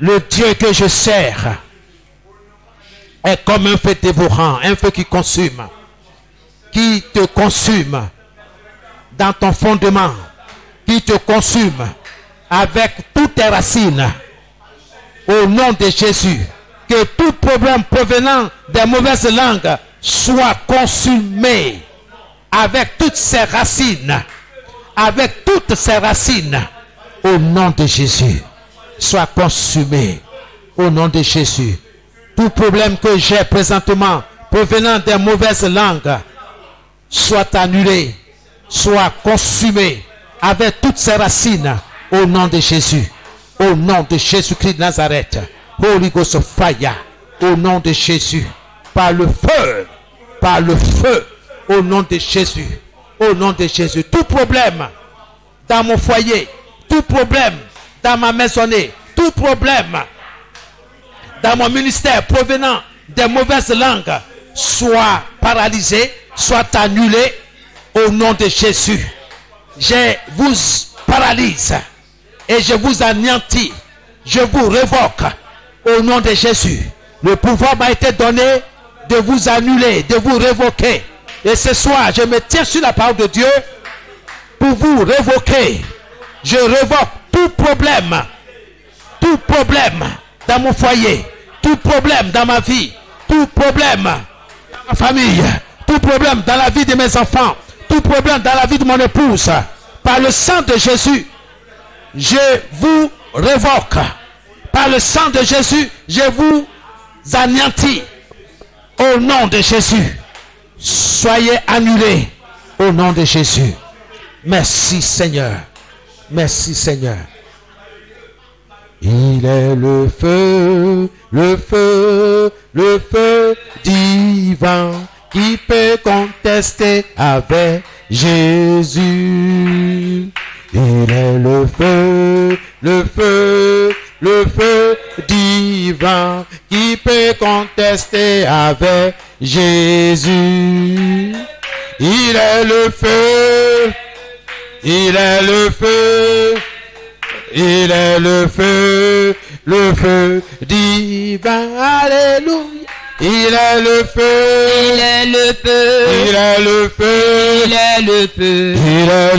le Dieu que je sers est comme un feu dévorant, un feu qui consume, qui te consume dans ton fondement, qui te consume avec toutes tes racines. Au nom de Jésus, que tout problème provenant des mauvaises langues soit consumé avec toutes ses racines, avec toutes ses racines, au nom de Jésus. Soit consumé au nom de Jésus. Tout problème que j'ai présentement provenant des mauvaises langues soit annulé, soit consumé avec toutes ses racines, au nom de Jésus. Au nom de Jésus-Christ de Nazareth. Holy Ghost of fire, au nom de Jésus. Par le feu, au nom de Jésus, au nom de Jésus. Tout problème dans mon foyer, tout problème dans ma maisonnée, tout problème dans mon ministère provenant des mauvaises langues, soit paralysé, soit annulé, au nom de Jésus. Je vous paralyse et je vous anéantis, je vous révoque, au nom de Jésus. Le pouvoir m'a été donné de vous annuler, de vous révoquer. Et ce soir, je me tiens sur la parole de Dieu pour vous révoquer. Je révoque tout problème dans mon foyer, tout problème dans ma vie, tout problème dans ma famille, tout problème dans la vie de mes enfants, tout problème dans la vie de mon épouse. Par le sang de Jésus, je vous révoque. Par le sang de Jésus, je vous anéantis. Au nom de Jésus, soyez annulés au nom de Jésus. Merci Seigneur. Merci Seigneur. Il est le feu divin qui peut contester avec Jésus. Il est le feu divin qui peut contester avec Jésus. Il est le feu divin. Alléluia. Il est le feu. Il est le feu. Il est le feu. Il est le feu. Il est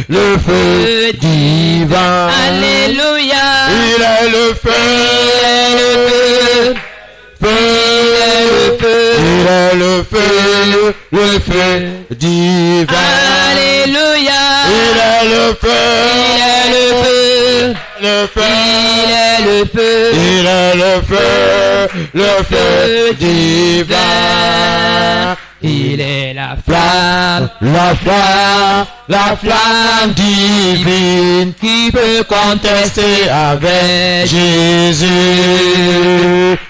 le feu divin. Alléluia. Il est le feu. Il est le feu. Il est le feu divin. Alléluia. Il est le feu. Il est le feu. Le feu. Il est le feu. Il est le feu divin. Il est la flamme, La flamme divine qui peut contester avec Jésus.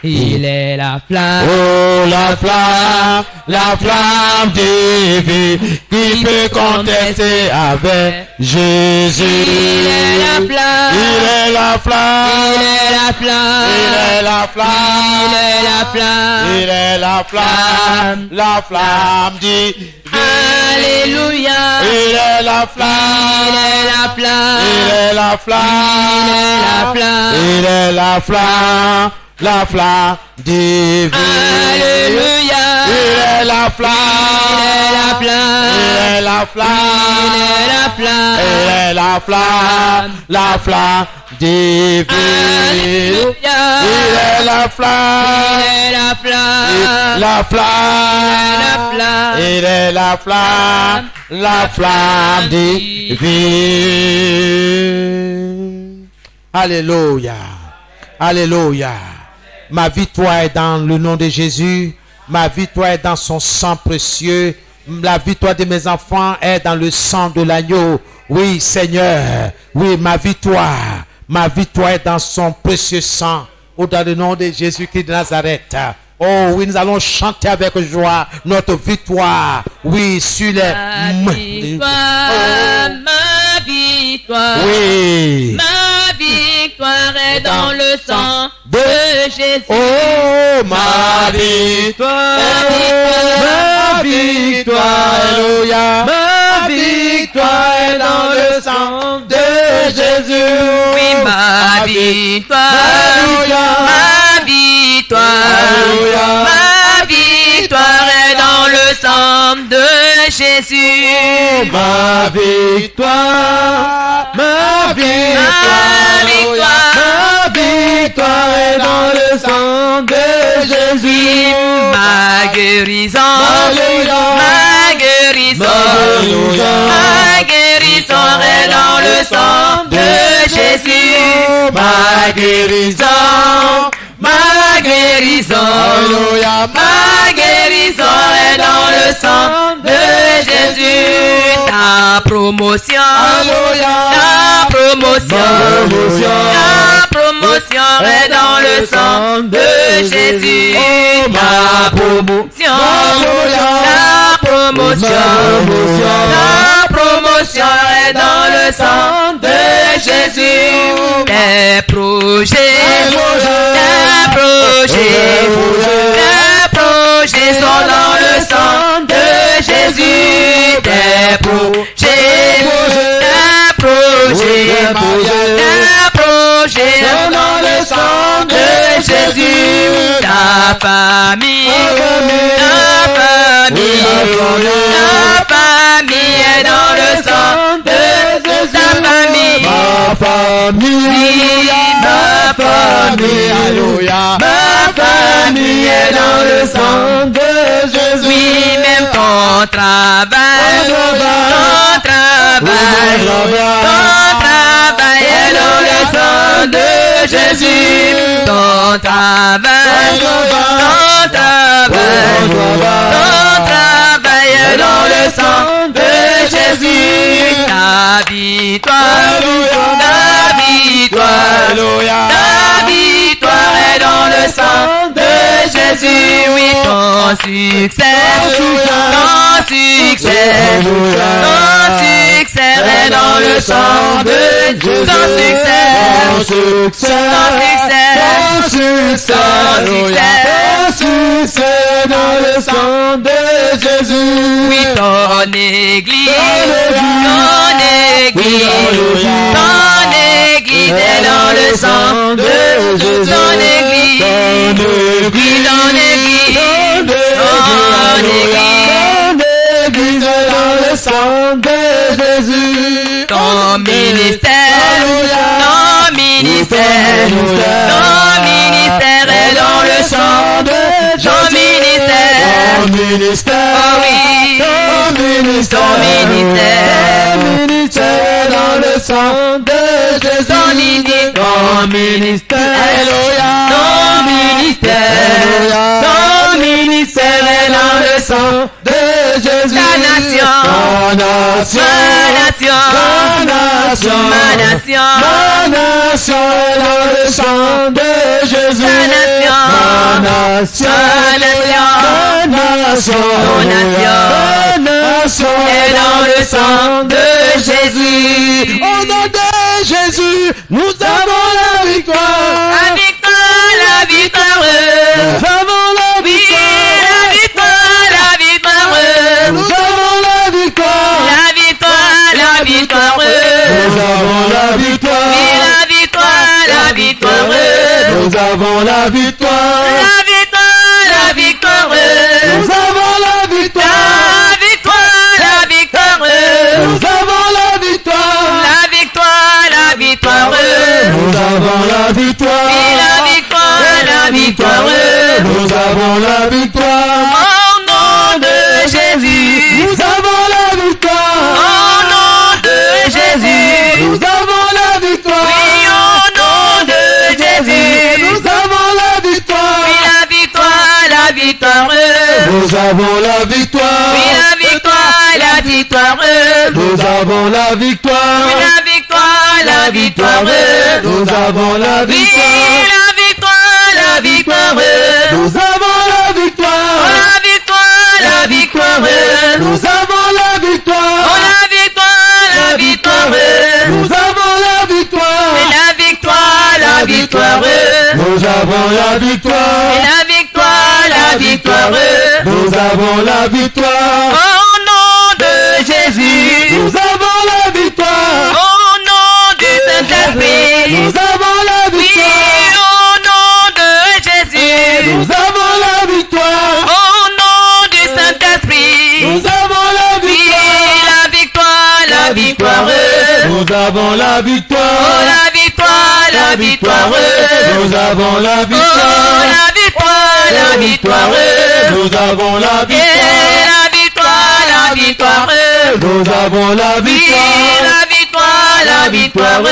il est la flamme, Oh, la flamme divine qui peut contester avec Jésus. il est la flamme, Il est la flamme. il est la flamme, Il est la flamme. il est la flamme. Il est la flamme divine. Alléluia. Il est la flamme. Il est la flamme, Il est la flamme. il est la flamme. Il est la flamme divine. Alléluia. Il est la flamme. Il est la flamme, Il est la flamme. il est la flamme. Il est la flamme divine. Alléluia. Il est la Il flamme. est la flamme, La flamme. flamme. Il est la flamme divine. Alléluia. Alléluia. Ma victoire est dans le nom de Jésus. Ma victoire est dans son sang précieux. La victoire de mes enfants est dans le sang de l'agneau. Oui, Seigneur. Oui, ma victoire. Ma victoire est dans son précieux sang. Ou dans le nom de Jésus-Christ de Nazareth. Oh oui, nous allons chanter avec joie notre victoire. Oui, sur les... Ma victoire, ma victoire. Oui. Ma victoire est dans le sang de Jésus. Oh, ma victoire. Ma victoire. Alléluia. Ma victoire est dans le sang de Jésus. Oui, ma victoire, Alléluia. ma victoire, Alléluia. ma victoire est dans le sang de Jésus. Ma victoire. Ma victoire. victoire. Ma victoire est dans le sang de Jésus. Ma guérison, Alléluia. ma guérison, Alléluia. ma guérison est dans le sang de Jésus. Ma guérison. Ma guérison, Alléluia. ma guérison est dans le sang de Jésus. Ta promotion, Alléluia. ta promotion, promotion. ta promotion est dans le sang de Jésus. Ta promotion, ta promotion, ta promotion est dans le sang de Jésus. Tes projets, tes projets sont dans le sang de Jésus. Tes projets sont dans le sang de Jésus. Ta famille est dans le sang de Jésus. Ta famille, ma famille, Alléluia. ma famille est dans le sang de Jésus. Oui, même ton travail, ton travail est dans le sang de Jésus. Ton travail, ton travail est dans le sang de Jésus. Ta victoire, ta victoire, ta victoire est dans le sang de Jésus. Oui, ton succès, ton succès est dans le sang de Jésus. Ton succès dans le sang de Jésus. Oui, ton église est dans le sang de Jésus. Ton église est dans le sang de Jésus. Ton ministère est dans le sang de Ton ministère ministère, Oh oui, ton ministère, ton ministère. ton ministère dans le sang de Jésus. Ton ministère. Ton ministère, Alléluia. Ton ministère, Ton ministère est dans le sang de Jésus. Ta nation, Ta nation, ma nation, ma nation, ma nation, ma nation est dans le sang de Jésus. Ta nation, Ma nation, ta nation, ta nation est dans le sang de Jésus. Au nom de Jésus, nous avons la victoire. La victoire, la victoire. Nous avons la Oui, victoire. la victoire, la victoire. Nous avons la victoire. La victoire, la victoire. Nous avons la victoire. Oui, la victoire, la victoire. Nous avons la victoire. La victoire, la victoire. Nous avons la victoire. La victoire, la victoire. Nous avons la victoire. La victoire, la victoire. Nous avons la victoire. Oui, la victoire, la victoire. Nous avons la victoire. Au nom de Jésus. Nous avons la victoire. Au nom de Jésus. Nous avons la victoire. Oui, au nom de Jésus. Nous avons la victoire. Oui, la victoire, la victoire. Nous avons la victoire. Oui, la victoire, la victoire. Nous avons la victoire. Oui, la victoire, la victoire. Nous avons la Oui, victoire. la victoire, la victoire. Nous avons la Oh, victoire. la victoire, la victoire. Nous avons la Oh, victoire. la victoire, la victoire. Nous avons la victoire. Et la victoire, la victoire. Nous avons la Et victoire. la victoire, la victoire. Nous avons la victoire. Au nom de Jésus. Nous avons la victoire. Au nom du Saint-Esprit. Nous avons la Oui, victoire. au nom de Jésus. Nous avons la victoire. Au nom du Saint-Esprit. Nous avons la Oui, victoire. la victoire, la victoire. Nous avons la Oh, victoire. la victoire, la victoire. Nous avons la Oh, victoire. la victoire, la victoire. Nous avons la Et victoire. la victoire, la victoire. Nous avons la Oui, victoire. la victoire, la victoire.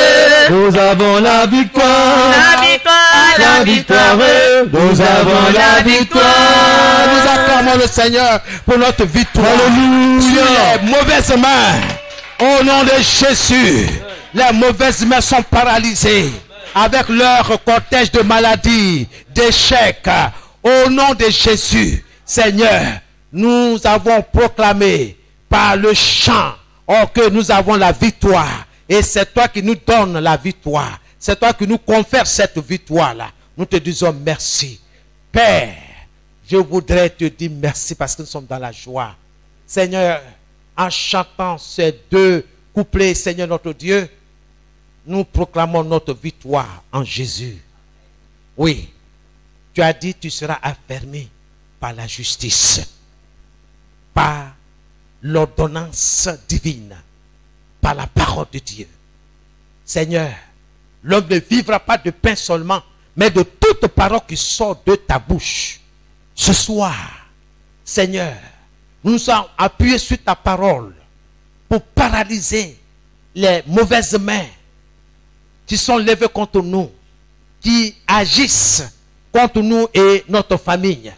Nous avons la victoire. La victoire, la victoire. Nous avons la victoire. Nous acclamons le Seigneur pour notre victoire sur les mauvaises mains. Au nom de Jésus, les mauvaises mains sont paralysées avec leur cortège de maladies, d'échecs. Au nom de Jésus, Seigneur, nous avons proclamé par le chant que nous avons la victoire. Et c'est toi qui nous donnes la victoire. C'est toi qui nous confères cette victoire-là. Nous te disons merci. Père, je voudrais te dire merci parce que nous sommes dans la joie. Seigneur, en chantant ces deux couplets, Seigneur notre Dieu, nous proclamons notre victoire en Jésus. Oui, tu as dit tu seras affermi par la justice, par l'ordonnance divine, par la parole de Dieu. Seigneur, l'homme ne vivra pas de pain seulement, mais de toute parole qui sort de ta bouche. Ce soir, Seigneur, nous sommes appuyés sur ta parole pour paralyser les mauvaises mains qui sont levées contre nous, qui agissent contre nous et notre famille.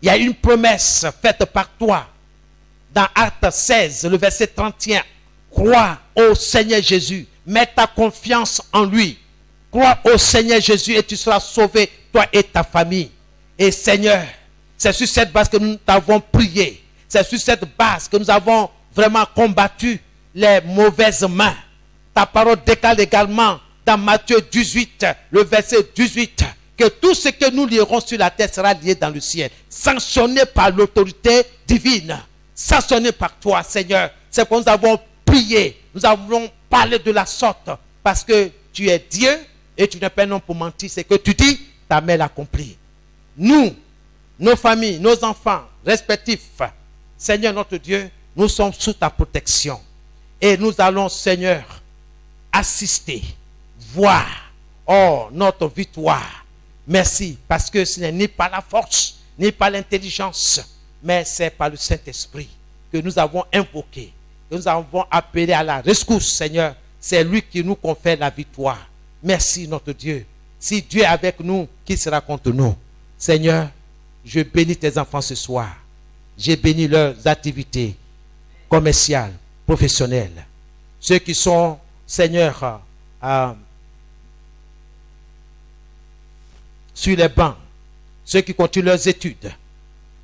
Il y a une promesse faite par toi dans Actes 16, le verset 31. Crois au Seigneur Jésus, mets ta confiance en lui. Crois au Seigneur Jésus et tu seras sauvé, toi et ta famille. Et Seigneur, c'est sur cette base que nous t'avons prié. C'est sur cette base que nous avons vraiment combattu les mauvaises mains. Ta parole décale également dans Matthieu 18, le verset 18, que tout ce que nous lierons sur la terre sera lié dans le ciel, sanctionné par l'autorité divine, sanctionné par toi, Seigneur. C'est pourquoi nous avons prié, nous avons parlé de la sorte, parce que tu es Dieu et tu n'es pas un homme pour mentir. C'est que tu dis, ta main l'accomplit. Nous, nos familles, nos enfants respectifs, Seigneur notre Dieu, nous sommes sous ta protection. Et nous allons, Seigneur, assister, voir, notre victoire. Merci, parce que ce n'est ni par la force, ni par l'intelligence, mais c'est par le Saint-Esprit que nous avons invoqué, que nous avons appelé à la rescousse, Seigneur. C'est lui qui nous confère la victoire. Merci, notre Dieu. Si Dieu est avec nous, qui sera contre nous? Seigneur, je bénis tes enfants ce soir. J'ai béni leurs activités commerciales, professionnelles. Ceux qui sont, Seigneur, sur les bancs, ceux qui continuent leurs études,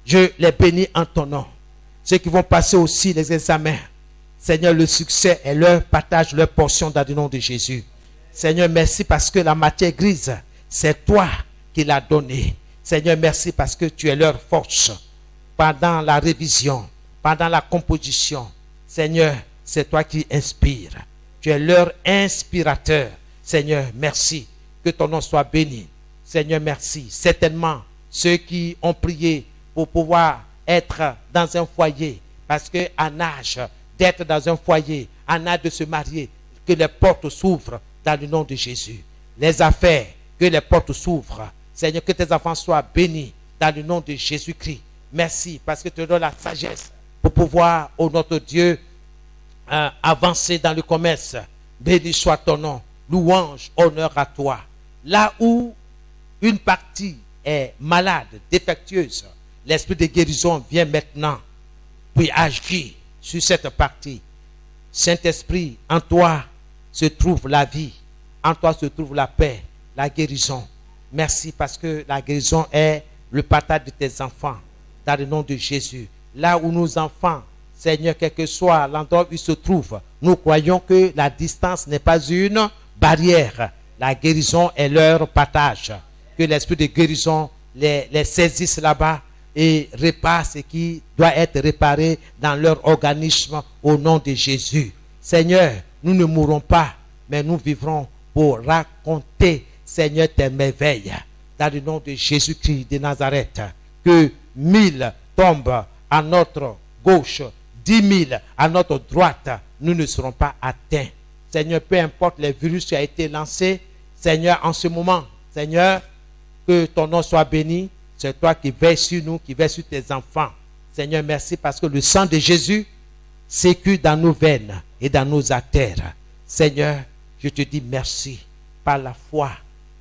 je les bénis en ton nom. Ceux qui vont passer aussi les examens, Seigneur, le succès est leur partage, leur portion dans le nom de Jésus. Seigneur, merci parce que la matière grise, c'est toi qui l'as donnée. Seigneur, merci parce que tu es leur force. Pendant la révision, pendant la composition, Seigneur, c'est toi qui inspires. Tu es leur inspirateur. Seigneur, merci. Que ton nom soit béni. Seigneur, merci. Certainement, ceux qui ont prié pour pouvoir être dans un foyer, parce qu'en âge d'être dans un foyer, en âge de se marier, que les portes s'ouvrent dans le nom de Jésus. Les affaires, que les portes s'ouvrent. Seigneur, que tes enfants soient bénis dans le nom de Jésus-Christ. Merci parce que tu nous donnes la sagesse pour pouvoir, ô notre Dieu, avancer dans le commerce. Béni soit ton nom. Louange, honneur à toi. Là où une partie est malade, défectueuse, l'esprit de guérison vient maintenant, puis agir sur cette partie. Saint-Esprit, en toi se trouve la vie, en toi se trouve la paix, la guérison. Merci parce que la guérison est le partage de tes enfants, dans le nom de Jésus. Là où nos enfants, Seigneur, quel que soit l'endroit où ils se trouvent, nous croyons que la distance n'est pas une barrière. La guérison est leur partage. Que l'esprit de guérison les saisisse là-bas et répare ce qui doit être réparé dans leur organisme au nom de Jésus. Seigneur, nous ne mourrons pas, mais nous vivrons pour raconter, Seigneur, tes merveilles. Dans le nom de Jésus-Christ de Nazareth, que 1000 tombent à notre gauche, 10 000 à notre droite, nous ne serons pas atteints. Seigneur, peu importe les virus qui ont été lancés, Seigneur, en ce moment, Seigneur, que ton nom soit béni. C'est toi qui veilles sur nous, qui veilles sur tes enfants. Seigneur, merci parce que le sang de Jésus sécure dans nos veines et dans nos artères. Seigneur, je te dis merci. Par la foi,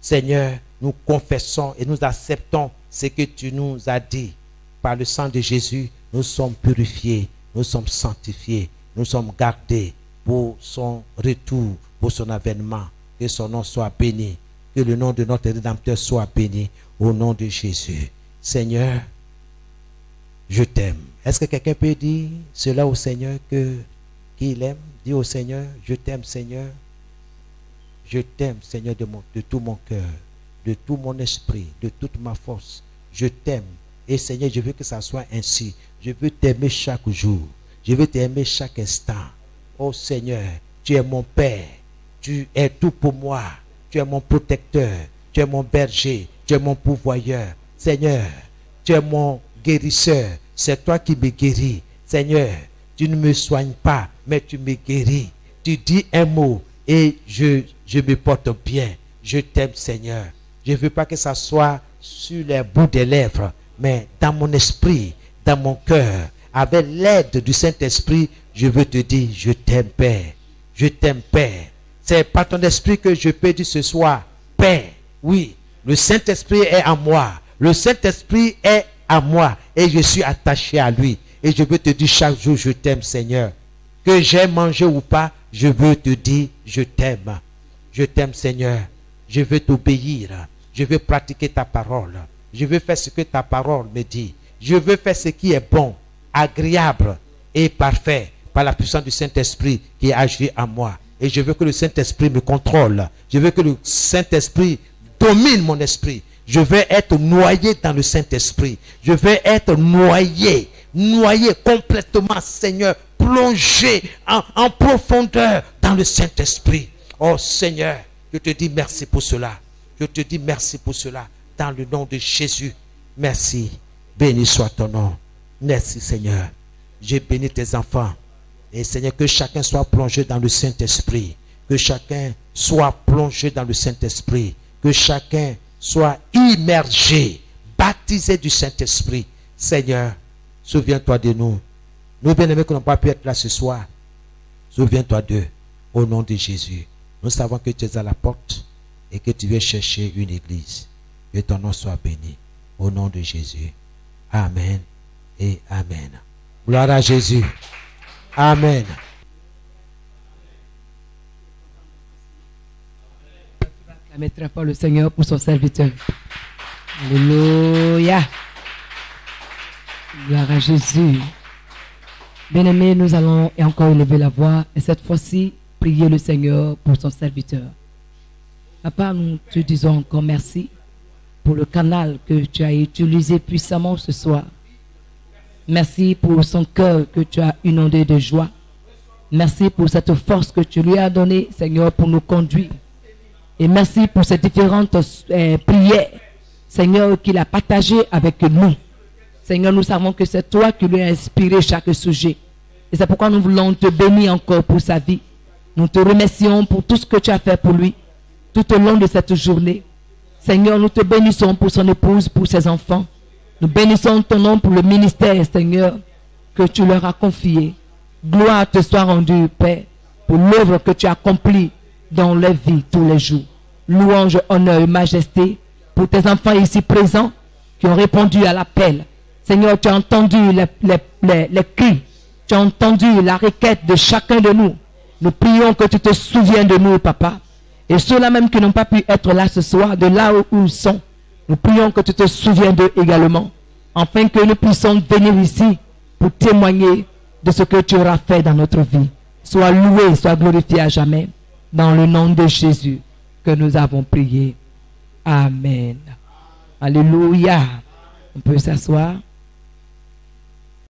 Seigneur, nous confessons et nous acceptons ce que tu nous as dit. Par le sang de Jésus, nous sommes purifiés, nous sommes sanctifiés, nous sommes gardés pour son retour, pour son avènement. Que son nom soit béni. Que le nom de notre Rédempteur soit béni au nom de Jésus. Seigneur, je t'aime. Est-ce que quelqu'un peut dire cela au Seigneur qu'il aime? Dis au Seigneur, je t'aime Seigneur. Je t'aime Seigneur de tout mon cœur, de tout mon esprit, de toute ma force. Je t'aime. Et Seigneur, je veux que ça soit ainsi. Je veux t'aimer chaque jour. Je veux t'aimer chaque instant. Oh Seigneur, tu es mon Père. Tu es tout pour moi. Tu es mon protecteur. Tu es mon berger. Tu es mon pourvoyeur. Seigneur, tu es mon guérisseur. C'est toi qui me guéris. Seigneur, tu ne me soignes pas, mais tu me guéris. Tu dis un mot et je me porte bien. Je t'aime Seigneur. Je ne veux pas que ça soit sur les bouts des lèvres, mais dans mon esprit, dans mon cœur, avec l'aide du Saint-Esprit, je veux te dire, je t'aime Père. Je t'aime Père. C'est par ton esprit que je peux dire ce soir, Père, oui, le Saint-Esprit est en moi. Le Saint-Esprit est à moi et je suis attaché à lui. Et je veux te dire chaque jour, je t'aime Seigneur. Que j'ai mangé ou pas, je veux te dire, je t'aime. Je t'aime Seigneur. Je veux t'obéir. Je veux pratiquer ta parole. Je veux faire ce que ta parole me dit. Je veux faire ce qui est bon, agréable et parfait par la puissance du Saint-Esprit qui agit en moi. Et je veux que le Saint-Esprit me contrôle. Je veux que le Saint-Esprit domine mon esprit. Je veux être noyé dans le Saint-Esprit. Je veux être noyé complètement, Seigneur, plongé en profondeur dans le Saint-Esprit. Oh Seigneur, je te dis merci pour cela. Je te dis merci pour cela. Dans le nom de Jésus, merci. Béni soit ton nom. Merci Seigneur. J'ai béni tes enfants. Et Seigneur, que chacun soit plongé dans le Saint-Esprit. Que chacun soit plongé dans le Saint-Esprit. Que chacun soit immergé, baptisé du Saint-Esprit. Seigneur, Souviens-toi de nous. Nous, bien-aimés, qui n'avons pas pu être là ce soir. Souviens-toi d'eux. Au nom de Jésus. Nous savons que tu es à la porte et que tu viens chercher une église. Que ton nom soit béni. Au nom de Jésus. Amen et amen. Gloire à Jésus. Amen. Acclamez très fort le Seigneur pour son serviteur. Alléluia. Gloire à Jésus. Bien-aimés, nous allons encore élever la voix et cette fois-ci prier le Seigneur pour son serviteur. Papa, nous te disons encore merci pour le canal que tu as utilisé puissamment ce soir. Merci pour son cœur que tu as inondé de joie. Merci pour cette force que tu lui as donnée, Seigneur, pour nous conduire. Et merci pour ces différentes prières, Seigneur, qu'il a partagées avec nous. Seigneur, nous savons que c'est toi qui lui as inspiré chaque sujet. Et c'est pourquoi nous voulons te bénir encore pour sa vie. Nous te remercions pour tout ce que tu as fait pour lui, tout au long de cette journée. Seigneur, nous te bénissons pour son épouse, pour ses enfants. Nous bénissons ton nom pour le ministère, Seigneur, que tu leur as confié. Gloire te soit rendue, Père, pour l'œuvre que tu as accomplie dans leur vie tous les jours. Louange, honneur et majesté pour tes enfants ici présents qui ont répondu à l'appel. Seigneur, tu as entendu les cris, tu as entendu la requête de chacun de nous. Nous prions que tu te souviennes de nous, Papa. Et ceux-là même qui n'ont pas pu être là ce soir, de là où ils sont, nous prions que tu te souviennes d'eux également, afin que nous puissions venir ici pour témoigner de ce que tu auras fait dans notre vie. Sois loué, sois glorifié à jamais, dans le nom de Jésus que nous avons prié. Amen. Alléluia. On peut s'asseoir.